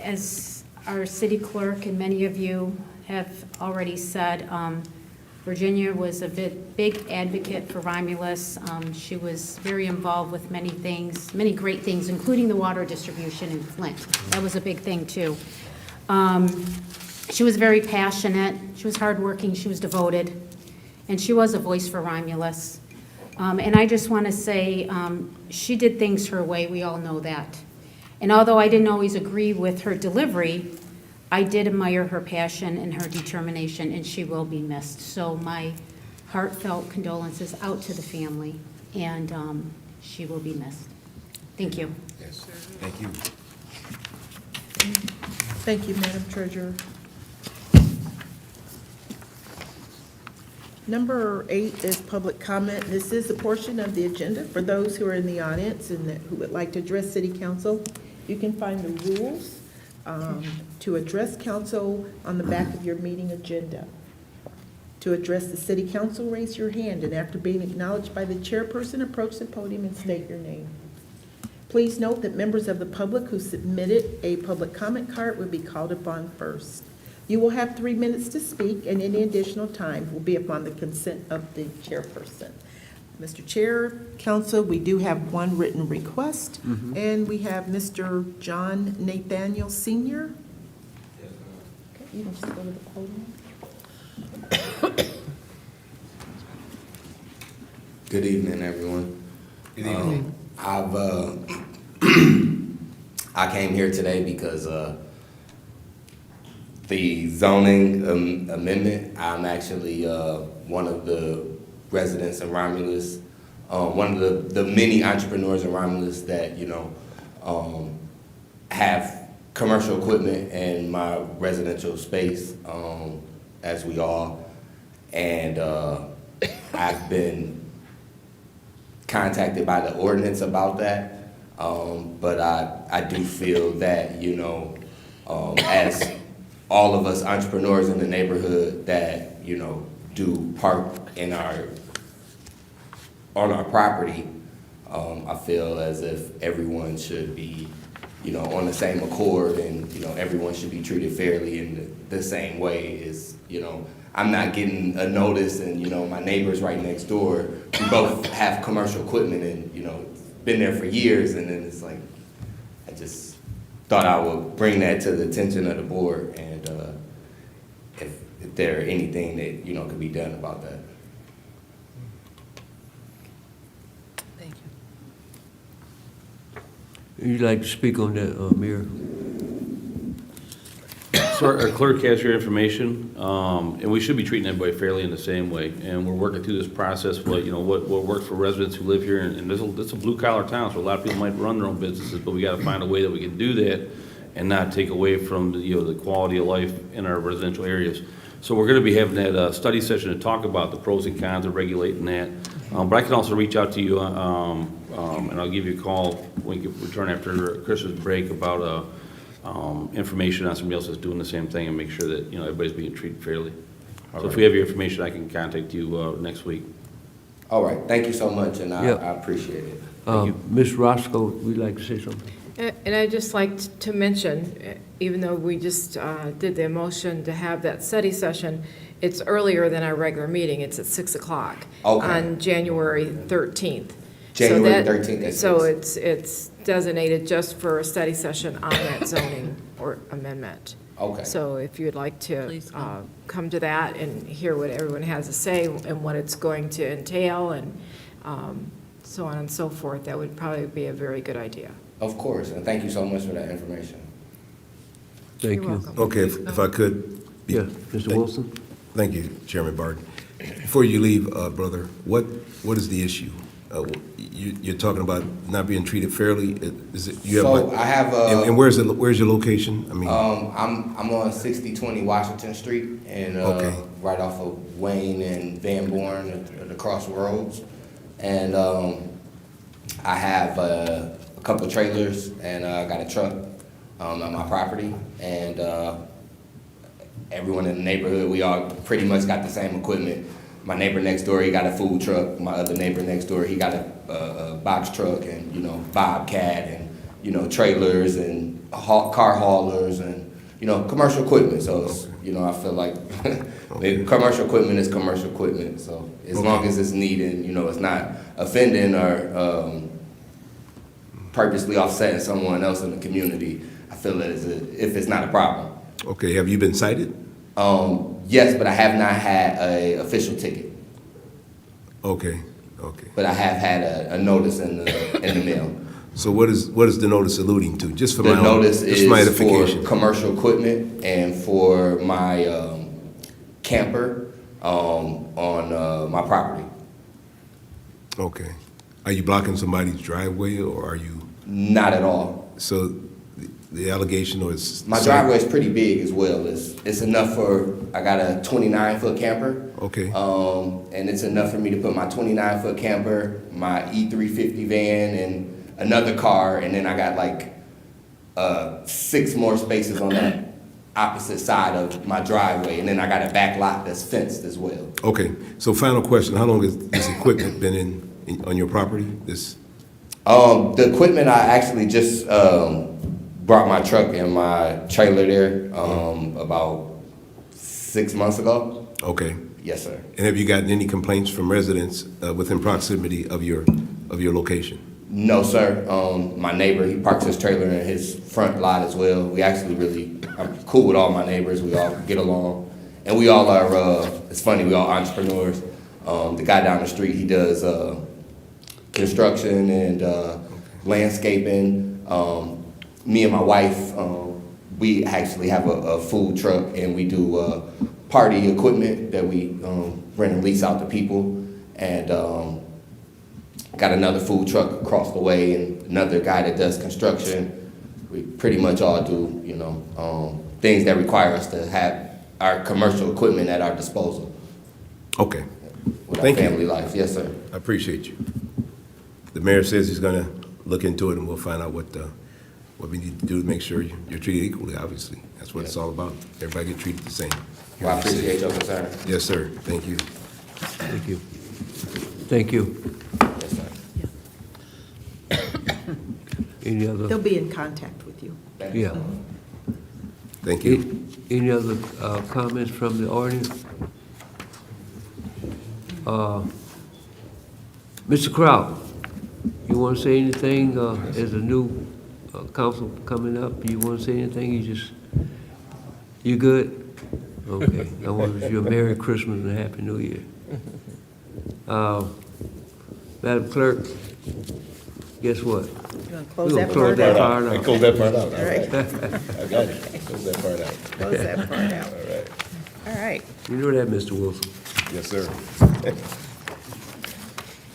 as our city clerk and many of you have already said, Virginia was a big advocate for Romulus. She was very involved with many things, many great things, including the water distribution in Flint. That was a big thing too. She was very passionate. She was hardworking. She was devoted. and she was a voice for Romulus. And I just want to say, she did things her way, we all know that. And although I didn't always agree with her delivery, I did admire her passion and her determination, and she will be missed. So my heartfelt condolences out to the family, and she will be missed. Thank you. Yes, thank you. Thank you, Madam Treasurer. Number 8 is public comment. This is a portion of the agenda for those who are in the audience and who would like to address City Council. You can find the rules to address council on the back of your meeting agenda. To address the City Council, raise your hand, and after being acknowledged by the chairperson, approach the podium and state your name. Please note that members of the public who submitted a public comment card will be called upon first. You will have 3 minutes to speak, and any additional time will be upon the consent of the chairperson. Mr. Chair, Council, we do have one written request, and we have Mr. John Nathaniel Sr. Okay, you can just go to the podium. Good evening, everyone. Good evening. I came here today because the zoning amendment, I'm actually one of the residents in Romulus, one of the many entrepreneurs in Romulus that, you know, have commercial equipment in my residential space, as we all. And I've been contacted by the ordinance about that, but I do feel that, you know, as all of us entrepreneurs in the neighborhood that, you know, do park in on our property, I feel as if everyone should be, you know, on the same accord, and, you know, everyone should be treated fairly in the same way. Is, you know, I'm not getting a notice, and, you know, my neighbor's right next door, we both have commercial equipment, and, you know, it's been there for years, and then it's like, I just thought I would bring that to the attention of the board, and if there anything that, you know, could be done about that. Thank you. You'd like to speak on that, Mayor? So our clerk has your information, and we should be treating everybody fairly in the same way. And we're working through this process, what works for residents who live here. And this is a blue collar town, so a lot of people might run their own businesses, but we got to find a way that we can do that and not take away from the quality of life in our residential areas. So we're going to be having that study session to talk about the pros and cons of regulating that. But I can also reach out to you, and I'll give you a call when we return after Christmas break about information on somebody else that's doing the same thing, and make sure that, you know, everybody's being treated fairly. So if we have your information, I can contact you next week. All right, thank you so much, and I appreciate it. Ms. Roscoe, would you like to say something? And I'd just like to mention, even though we just did the motion to have that study session, it's earlier than our regular meeting. It's at 6 o'clock on January 13th. January 13th at 6. So it's designated just for a study session on that zoning or amendment. Okay. So if you'd like to come to that and hear what everyone has to say and what it's going to entail and so on and so forth, that would probably be a very good idea. Of course, and thank you so much for that information. Thank you. You're welcome. Okay, if I could. Yeah, Mr. Wilson? Thank you, Chairman Barton. Before you leave, brother, what is the issue? You're talking about not being treated fairly. Is it? You have So I have and where's your location? I mean, I'm on 6020 Washington Street, and right off of Wayne and Van Born at the crossroads, and I have a couple of trailers, and I got a truck on my property, and everyone in the neighborhood, we all pretty much got the same equipment. My neighbor next door, he got a food truck. My other neighbor next door, he got a box truck and, you know, Bobcat and, you know, trailers and car haulers and, you know, commercial equipment. So, it's, you know, I feel like commercial equipment is commercial equipment. So as long as it's needed, you know, it's not offending or purposely offsetting someone else in the community, I feel that if it's not a problem. okay, have you been cited? Yes, but I have not had an official ticket. Okay, okay. But I have had a notice in the mail. So what is the notice alluding to? Just for my The own, notice just my is for edification. commercial equipment and for my camper on my property. Okay. Are you blocking somebody's driveway, or are you? Not at all. So the allegation was. My driveway is pretty big as well. It's enough for, I got a 29-foot camper. Okay. And it's enough for me to put my 29-foot camper, my E350 van, and another car, and then I got like 6 more spaces on that opposite side of my driveway, and then I got a back lot that's fenced as well. Okay. So final question: how long has this equipment been on your property? The equipment, I actually just brought my truck and my trailer there about 6 months ago. Okay. Yes, sir. And have you gotten any complaints from residents within proximity of your location? No, sir. My neighbor, he parks his trailer in his front lot as well. We actually I'm cool with all my neighbors. We all get along. And we all are, it's funny, we all entrepreneurs. The guy down the street, he does construction and landscaping. Me and my wife, we actually have a food truck, and we do party equipment that we rent and lease out to people. And got another food truck across the way, and another guy that does construction. We pretty much all do, things that require us to have our commercial equipment at our disposal. Okay. With Thank our you. family life. Yes, sir. I appreciate you. The mayor says he's going to look into it, and we'll find out what we need to do to make sure you're treated equally. Obviously, that's what it's all about. Everybody get treated the same. Well, I appreciate your concern. Yes, sir. Thank you. Thank you. Thank you. Yes, sir. Any other? They'll be in contact with you. Yeah. Thank you. Any other comments from the audience? Mr. Kraut, you want to say anything as a new council coming up? You want to say anything? You good? Okay. I want to wish you a Merry Christmas and a Happy New Year. Madam Clerk, guess what? You want to close We're that gonna part close that out? part I out. closed that part out. All right. I got it. Close that part out. Close that part out. All right. All right. You know that, Mr. Wilson. Yes, sir.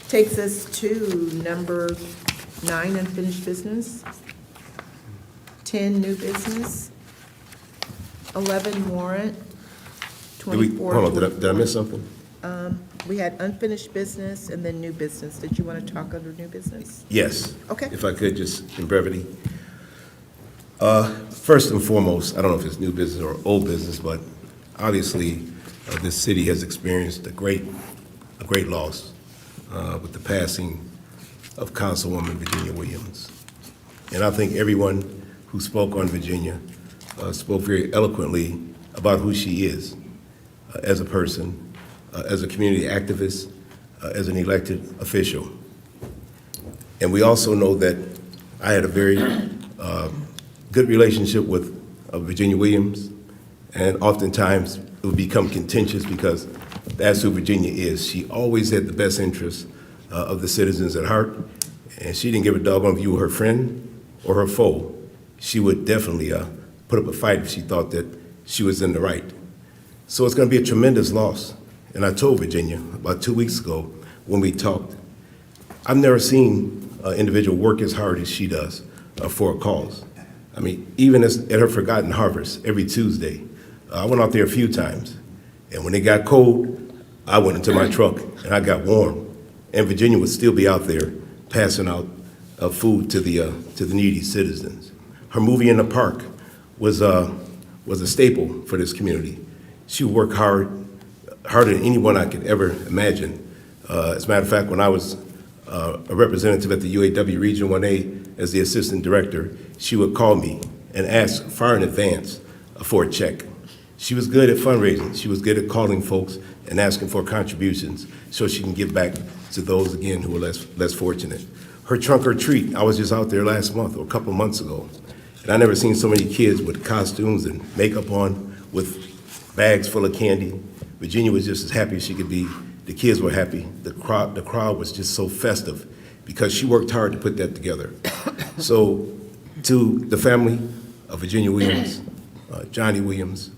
Takes us to number 9, unfinished business. 10, new business. 11, warrant. 24. Hold on, did I miss something? We had unfinished business and then new business. Did you want to talk under new business? Yes. Okay. If I could, just in brevity. First and foremost, I don't know if it's new business or old business, but obviously, this city has experienced a great loss with the passing of Councilwoman Virginia Williams. And I think everyone who spoke on Virginia spoke very eloquently about who she is as a person, as a community activist, as an elected official. And we also know that I had a very good relationship with Virginia Williams, and oftentimes it would become contentious because that's who Virginia is. She always had the best interests of the citizens at heart, and she didn't give a doggone if you were her friend or her foe. She would definitely put up a fight if she thought that she was in the right. So it's going to be a tremendous loss. And I told Virginia about 2 weeks ago when we talked, I've never seen an individual work as hard as she does for a cause. I mean, even at her Forgotten Harvest every Tuesday, I went out there a few times. And when it got cold, I went into my truck and I got warm. And Virginia would still be out there passing out food to the needy citizens. Her movie in the park was a staple for this community. She would work harder than anyone I could ever imagine. As a matter of fact, when I was a representative at the UAW Region 1A as the assistant director, she would call me and ask far in advance for a check. She was good at fundraising. She was good at calling folks and asking for contributions so she can give back to those, again, who are less fortunate. Her trunk or treat, I was just out there last month or a couple of months ago, and I never seen so many kids with costumes and makeup on with bags full of candy. Virginia was just as happy as she could be The kids were happy. The crowd was just so festive because she worked hard to put that together. So to the family of Virginia Williams, Johnny Williams,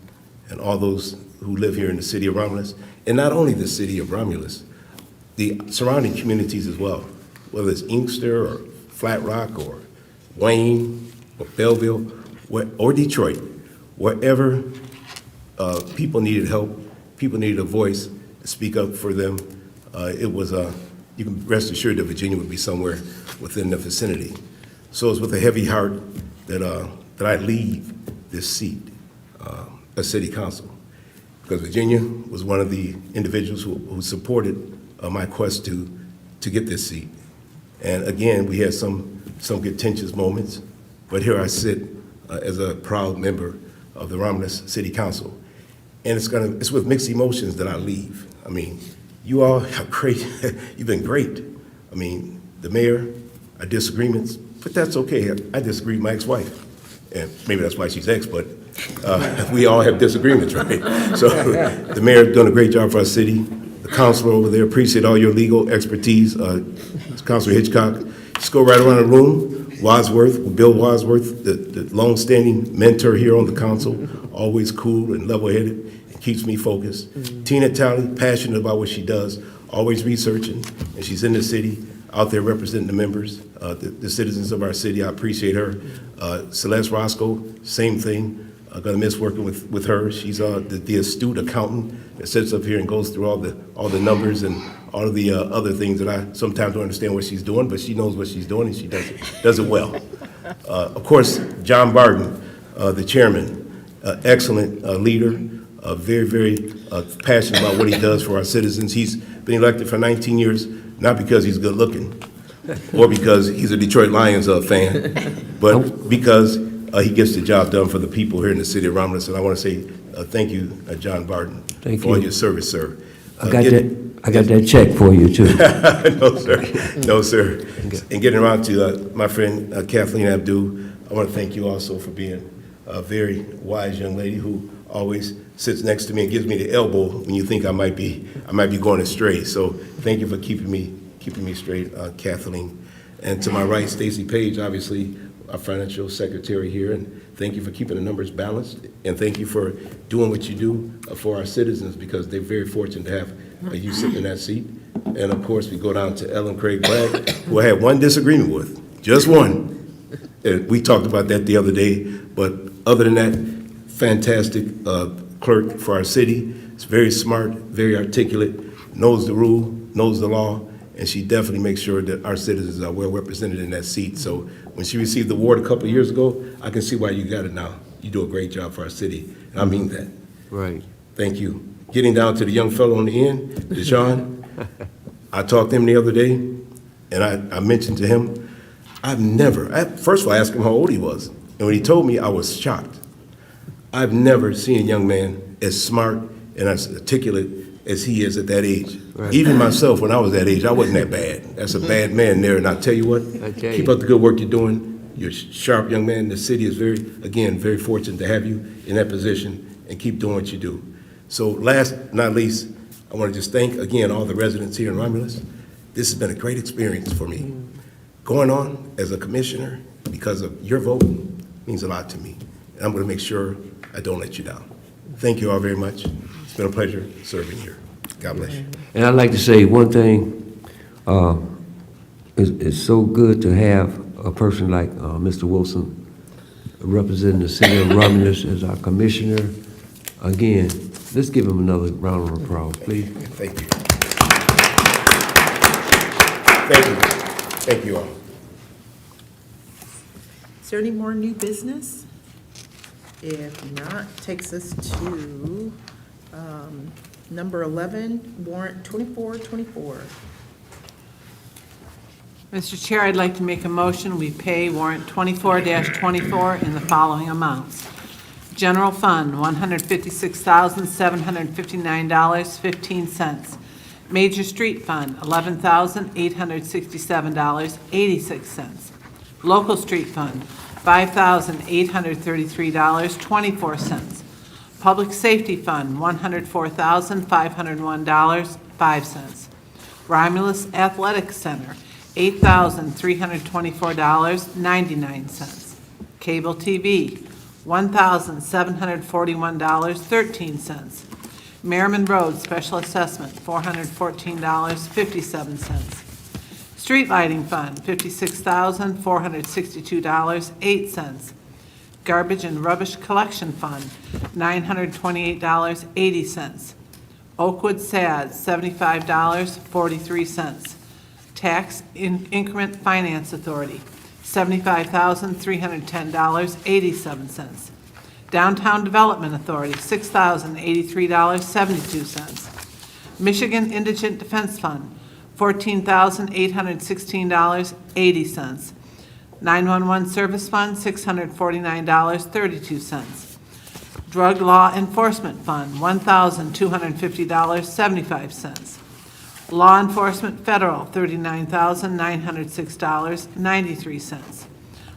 and all those who live here in the city of Romulus, and not only the city of Romulus, the surrounding communities as well, whether it's Inkster or Flat Rock or Wayne or Belleville or Detroit, wherever people needed help, people needed a voice to speak up for them, you can rest assured that Virginia would be somewhere within the vicinity. So it's with a heavy heart that I leave this seat as city council, because Virginia was one of the individuals who supported my quest to get this seat. And again, we had some contentious moments, but here I sit as a proud member of the Romulus City Council. And it's with mixed emotions that I leave. I mean, you all are great. You've been great. I mean, the mayor, our disagreements, but that's okay. I disagree with my ex-wife. And maybe that's why she's ex, but we all have disagreements, right? So the mayor done a great job for our city. The counselor over there, appreciate all your legal expertise. Councilor Hitchcock, just go right around the room. Wadsworth, Bill Wadsworth, the long-standing mentor here on the council, always cool and level-headed, and keeps me focused. Tina Talley, passionate about what she does, always researching, and she's in the city, out there representing the members, the citizens of our city. I appreciate her. Celeste Roscoe, same thing. I'm gonna miss working with her. She's the astute accountant that sits up here and goes through all the numbers and all of the other things that I sometimes don't understand what she's doing, but she knows what she's doing and she does it well. Of course, John Barton, the chairman, excellent leader, very, very passionate about what he does for our citizens. He's been elected for 19 years, not because he's good looking or because he's a Detroit Lions fan, but because he gets the job done for the people here in the city of Romulus. And I want to say thank you, John Barton, for all your service, sir. I got that check for you, too. No, sir. No, sir. And getting around to my friend Kathleen Abdul, I want to thank you also for being a very wise young lady who always sits next to me and gives me the elbow when you think I might be going astray. So thank you for keeping me straight, Kathleen. And to my right, Stacy Page, obviously our financial secretary here, and thank you for keeping the numbers balanced, and thank you for doing what you do for our citizens, because they're very fortunate to have you sitting in that seat. And of course, we go down to Ellen Craig Bragg, who I had one disagreement with, just one. And we talked about that the other day, but other than that, fantastic clerk for our city. It's very smart, very articulate, knows the rule, knows the law, and she definitely makes sure that our citizens are well represented in that seat. So when she received the award a couple of years ago, I can see why you got it now. You do a great job for our city, and I mean that. Right. Thank you. Getting down to the young fellow on the end, Deshaun, I talked to him the other day, and I mentioned to him, first of all, I asked him how old he was, and when he told me, I was shocked. I've never seen a young man as smart and as articulate as he is at that age. Right. Even myself, when I was that age, I wasn't that bad. That's a bad man there, and I'll tell you what, keep up the good work you're doing. You're a sharp young man. The city is very fortunate to have you in that position, and keep doing what you do. So last but not least, I want to just thank, again, all the residents here in Romulus. This has been a great experience for me. Going on as a commissioner, because of your vote, means a lot to me. And I'm going to make sure I don't let you down. Thank you all very much. It's been a pleasure serving here. God bless you. And I'd like to say one thing. It's so good to have a person like Mr. Wilson representing the city of Romulus as our commissioner. Again, let's give him another round of applause, please. Thank you. Thank you. Thank you all. Is there any more new business? If not, takes us to number 11, warrant 2424. Mr. Chair, I'd like to make a motion, we pay warrant 24-24 in the following amounts. General Fund, $156,759.15. Major Street Fund, $11,867.86. Local Street Fund, $5,833.24. Public Safety Fund, $104,501.05. $8,000,000.05. Romulus Athletic Center, $8,324.99. Cable TV, $1,741.13. Merriman Road Special Assessment, $414.57. Street Lighting Fund, $56,462.08. Garbage and Rubbish Collection Fund, $928.80. Oakwood SAD, $75.43. Tax Increment Finance Authority, $75,310.87. Downtown Development Authority, $6,083.72. Michigan Indigent Defense Fund, $14,816.80. 911 Service Fund, $649.32. Drug Law Enforcement Fund, $1,250.75. Law Enforcement Federal, $39,906.93.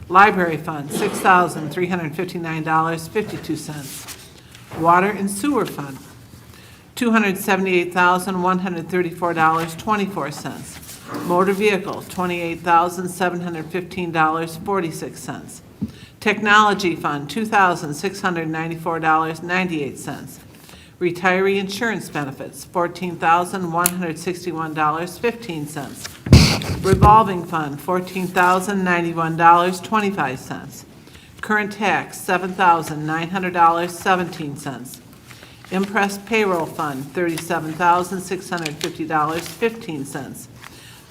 Library Fund, $6,359.52. Water and Sewer Fund, $278,134.24. Motor Vehicle, $28,715.46. Technology Fund, $2,694.98. Retiree Insurance Benefits, $14,161.15. Revolving Fund, $14,091.25. Current Tax, $7,900.17. Impressed Payroll Fund, $37,650.15.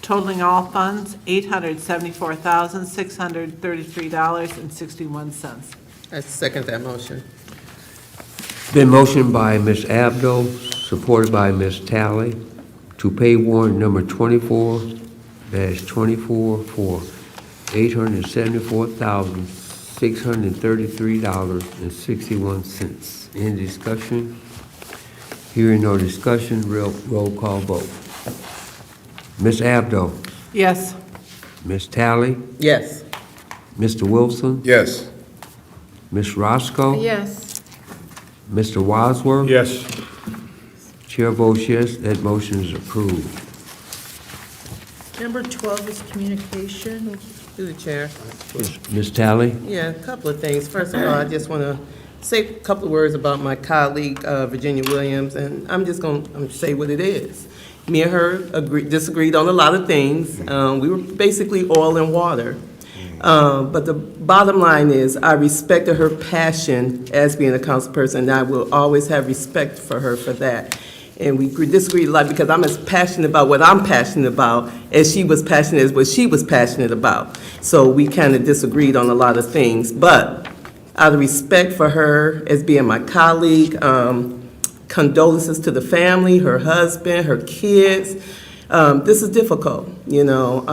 Totaling all funds, $874,633.61. I second that motion. Been motioned by Ms. Abdo, supported by Ms. Talley, to pay warrant number 24-24 for $874,633.61. Any discussion? Hearing no discussion, roll call vote. Ms. Abdo, Yes. Ms. Talley, Yes. Mr. Wilson, Yes. Ms. Roscoe, Yes. Mr. Wadsworth. Yes. Chair votes yes, that motion is approved. Number 12 is communication. Through the chair. Ms. Talley? Yeah, a couple of things. First of all, I just want to say a couple of words about my colleague, Virginia Williams, and I'm going to say what it is. Me and her disagreed on a lot of things. We were basically oil and water. But the bottom line is, I respected her passion as being a council person, and I will always have respect for her for that. And we disagreed a lot because I'm as passionate about what I'm passionate about as she was passionate as what she was passionate about. So we kind of disagreed on a lot of things. But out of respect for her as being my colleague, condolences to the family, her husband, her kids. This is difficult, you know.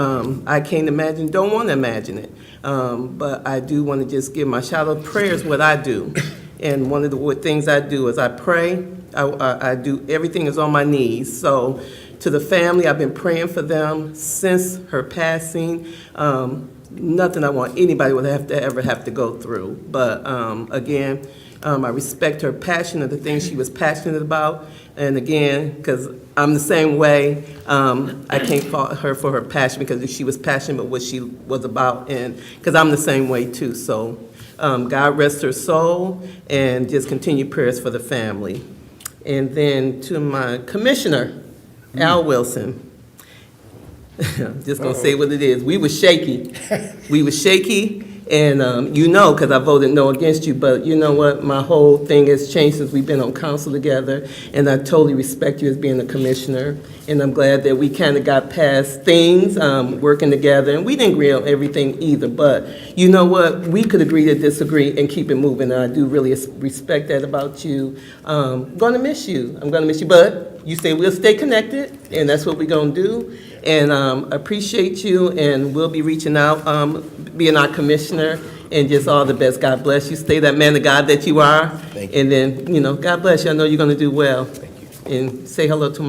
I can't imagine, don't want to imagine it. But I do want to just give my shout out. Prayer is what I do. And one of the things I do is I pray. I do, everything is on my knees. So to the family, I've been praying for them since her passing. Nothing I want anybody would ever have to go through. But again, I respect her passion of the things she was passionate about. And again, because I'm the same way, I can't fault her for her passion because she was passionate about what she was about, and because I'm the same way too. So God rest her soul, and just continue prayers for the family. And then to my commissioner, Al Wilson. I'm just going to say what it is. We were shaky. We were shaky. And you know, because I voted no against you, but you know what? My whole thing has changed since we've been on council together, and I totally respect you as being a commissioner, and I'm glad that we kind of got past things, working together, and we didn't agree on everything either, but you know what? We could agree to disagree and keep it moving, and I do really respect that about you. I'm going to miss you. I'm going to miss you, but you say we'll stay connected, and that's what we're going to do. And appreciate you, and we'll be reaching out, being our commissioner, and just all the best. God bless you. Stay that man of God that you are. Thank you. And then, you know, God bless you. I know you're going to do well. Thank you. And say hello to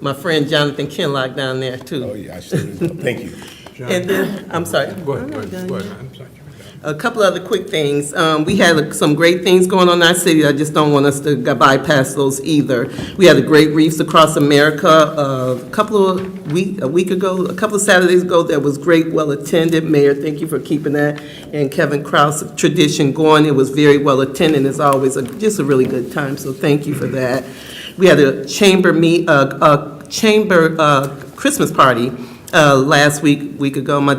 my friend Jonathan Kinlock down there, too. Oh, yeah, I should. Thank you. And then, I'm sorry. Go ahead. I'm sorry. A couple other quick things. We had some great things going on in our city. I just don't want us to bypass those either. We had the Great Reefs Across America a couple of Saturdays ago. That was great, well attended. Mayor, thank you for keeping that and Kevin Krause tradition going. It was very well attended. It's always just a really good time. So thank you for that. We had a chamber Christmas party last week ago. My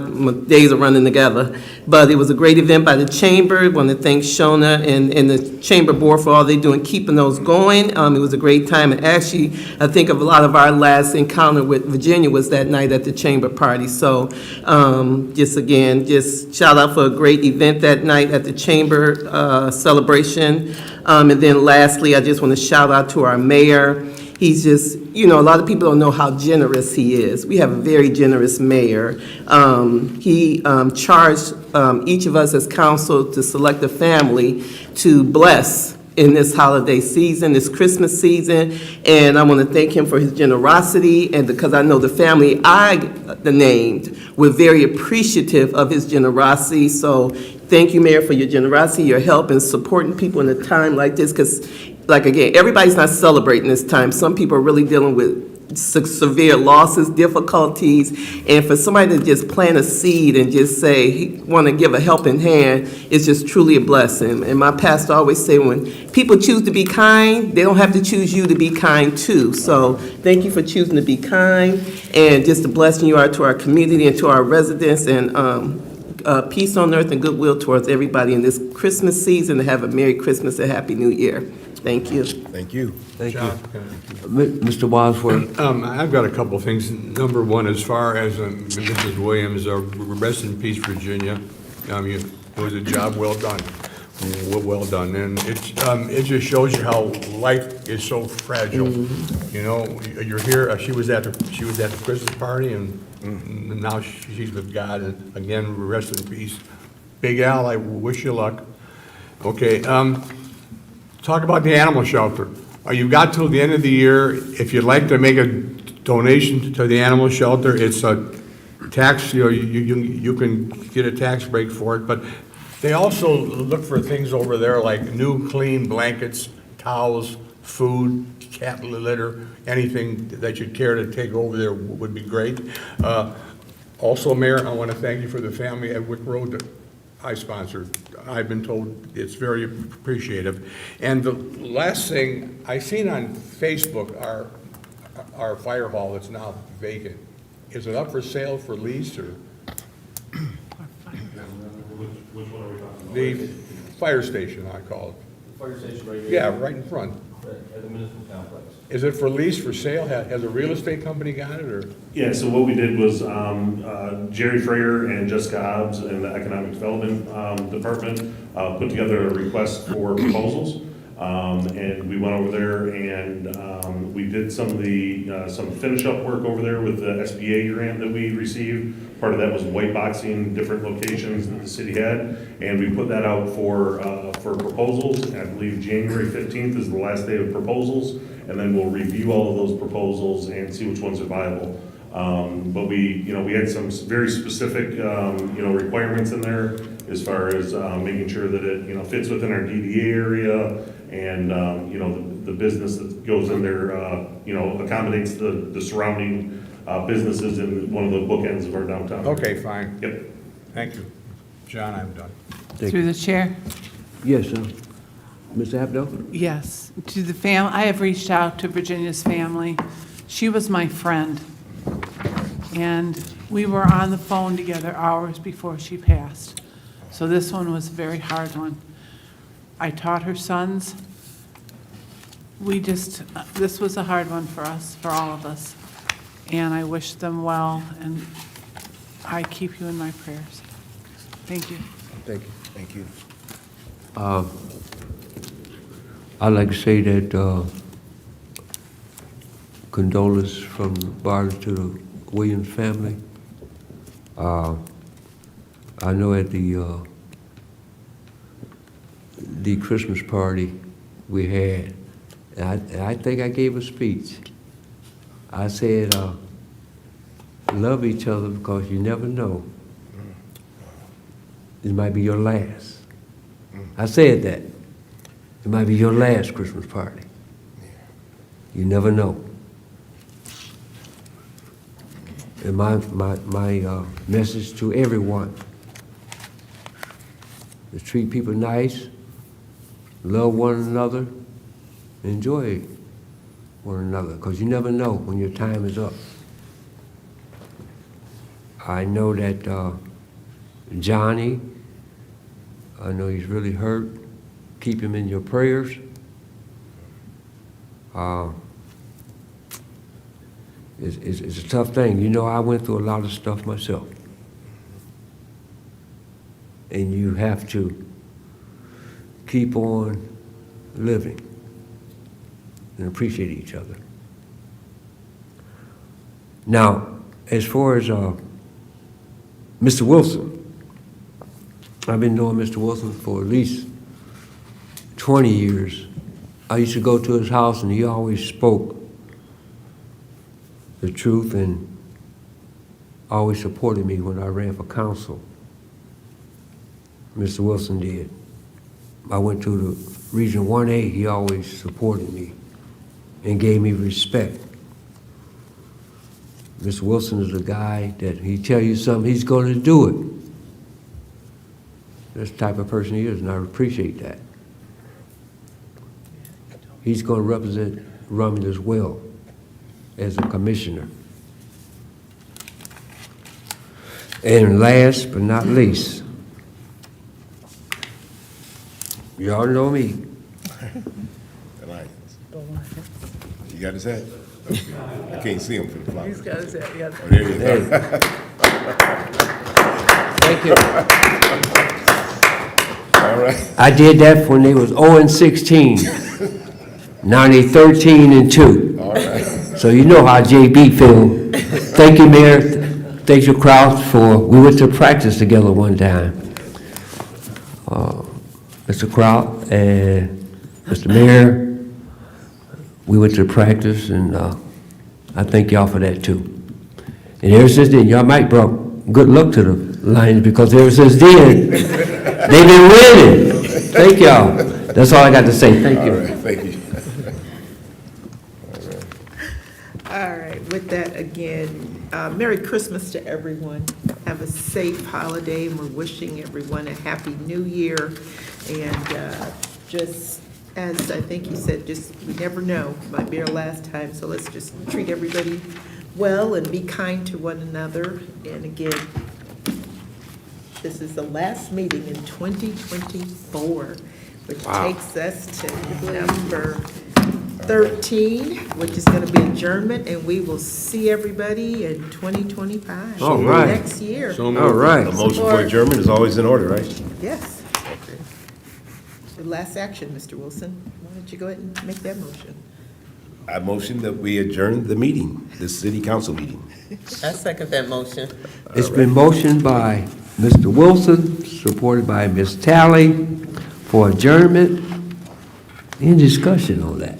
days are running together. But it was a great event by the Chamber. I want to thank Shona and the Chamber Board for all they do in keeping those going. It was a great time. And actually, I think of a lot of our last encounter with Virginia was that night at the Chamber party. So just shout out for a great event that night at the Chamber celebration. And then lastly, I just want to shout out to our mayor. He's just, a lot of people don't know how generous he is. We have a very generous mayor. He charged each of us as council to select a family to bless in this holiday season, this Christmas season. And I want to thank him for his generosity, and because I know the family I named were very appreciative of his generosity. So thank you, Mayor, for your generosity, your help, and supporting people in a time like this, because again, everybody's not celebrating this time. Some people are really dealing with severe losses, difficulties, and for somebody to just plant a seed and just say, want to give a helping hand, is just truly a blessing. And my pastor always say, when people choose to be kind, they don't have to choose you to be kind too. So thank you for choosing to be kind, and just a blessing you are to our community and to our residents, and peace on earth and goodwill towards everybody in this Christmas season. To have a Merry Christmas and Happy New Year. Thank you. Thank you. Thank you. John, Mr. Wadsworth? I've got a couple of things. Number one, as far as Mrs. Williams, rest in peace, Virginia. It was a job well done. Well done. And it just shows you how life is so fragile. You're here. She was at the Christmas party, and now she's with God. And again, rest in peace. Big Al, I wish you luck. Okay. Talk about the animal shelter. You've got till the end of the year. If you'd like to make a donation to the animal shelter, it's a tax, you can get a tax break for it, but they also look for things over there like new clean blankets, towels, food, cat litter, anything that you'd care to take over there would be great. Also, Mayor, I want to thank you for the family at Wick Road that I sponsored. I've been told it's very appreciative. And the last thing, I seen on Facebook our fire hall that's now vacant. Is it up for sale for lease, or? Which one are we talking about? The fire station, I call it. The fire station right here? Yeah, right in front. At the municipal complex. Is it for lease, for sale? Has a real estate company got it, or? Yeah, so what we did was Jerry Frayer and Jessica Hobbs in the Economic Development Department put together a request for proposals. And we went over there and we did some of the some finish up work over there with the SBA grant that we received. Part of that was white boxing different locations that the city had, and we put that out for proposals. I believe January 15th is the last day of proposals, and then we'll review all of those proposals and see which ones are viable. But we had some very specific requirements in there as far as making sure that it fits within our DDA area, and the business that goes in there accommodates the surrounding businesses in one of the bookends of our downtown. Okay, fine. Yep. Thank you. John, I'm done. Through the chair? Yes, sir. Ms. Abdo? Yes. To the I have reached out to Virginia's family. She was my friend, and we were on the phone together hours before she passed. So this one was a very hard one. I taught her sons. This was a hard one for us, for all of us. And I wish them well, and I keep you in my prayers. Thank you. Thank you. Thank you. I'd like to say that condolence from Barnes to the Williams family. I know at the Christmas party we had, and I think I gave a speech. I said, love each other because you never know It might be your last. I said that. It might be your last Christmas party. You never know. And my message to everyone is treat people nice, love one another, enjoy one another, because you never know when your time is up. I know that Johnny, I know he's really hurt. Keep him in your prayers. It's a tough thing. You know, I went through a lot of stuff myself. And you have to keep on living and appreciate each other. Now, as far as Mr. Wilson, I've been knowing Mr. Wilson for at least 20 years. I used to go to his house and he always spoke the truth and always supported me when I ran for council. Mr. Wilson did. I went to the Region 1A, he always supported me and gave me respect. Mr. Wilson is a guy that he tell you something, he's going to do it. That's the type of person he is, and I appreciate that. He's going to represent Romulus well as a commissioner. And last but not least, y'all know me. You got his hat? I can't see him from the flower. He's got his head, yeah. Oh, there he is. Hey. Thank you. All right. I did that when they was 0-16. Now they 13-2. All right. So you know how JB feel. Thank you, Mayor. Thank you, Kraus, we went to practice together one time. Mr. Kraus and Mr. Mayor, we went to practice, and I thank y'all for that too. And ever since then, y'all might brought good luck to the Lions, because ever since then, they've been winning. Thank y'all. That's all I got to say. Thank you. All right, thank you. All right, with that, again, Merry Christmas to everyone. Have a safe holiday, and we're wishing everyone a Happy New Year. And just as I think you said, just, we never know, might be our last time, so let's just treat everybody well and be kind to one another. And again, this is the last meeting in 2024, which takes us to number 13, which is going to be adjournment, and we will see everybody in 2025. All right. Next year. So All moved. right. A motion for adjournment is always in order, right? Yes. The last action, Mr. Wilson. Why don't you go ahead and make that motion? I motion that we adjourn the meeting, the city council meeting. I second that motion. It's been motioned by Mr. Wilson, supported by Ms. Talley, for adjournment. Any discussion on that?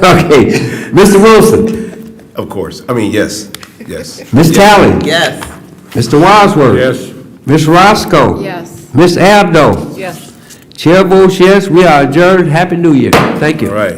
Okay, Mr. Wilson, Of course. I mean, yes, yes. Ms. Talley, Yes. Mr. Wadsworth. Yes. Ms. Roscoe. Yes. Ms. Abdo. Yes. Chair votes yes, we are adjourned. Happy New Year. Thank you. All right.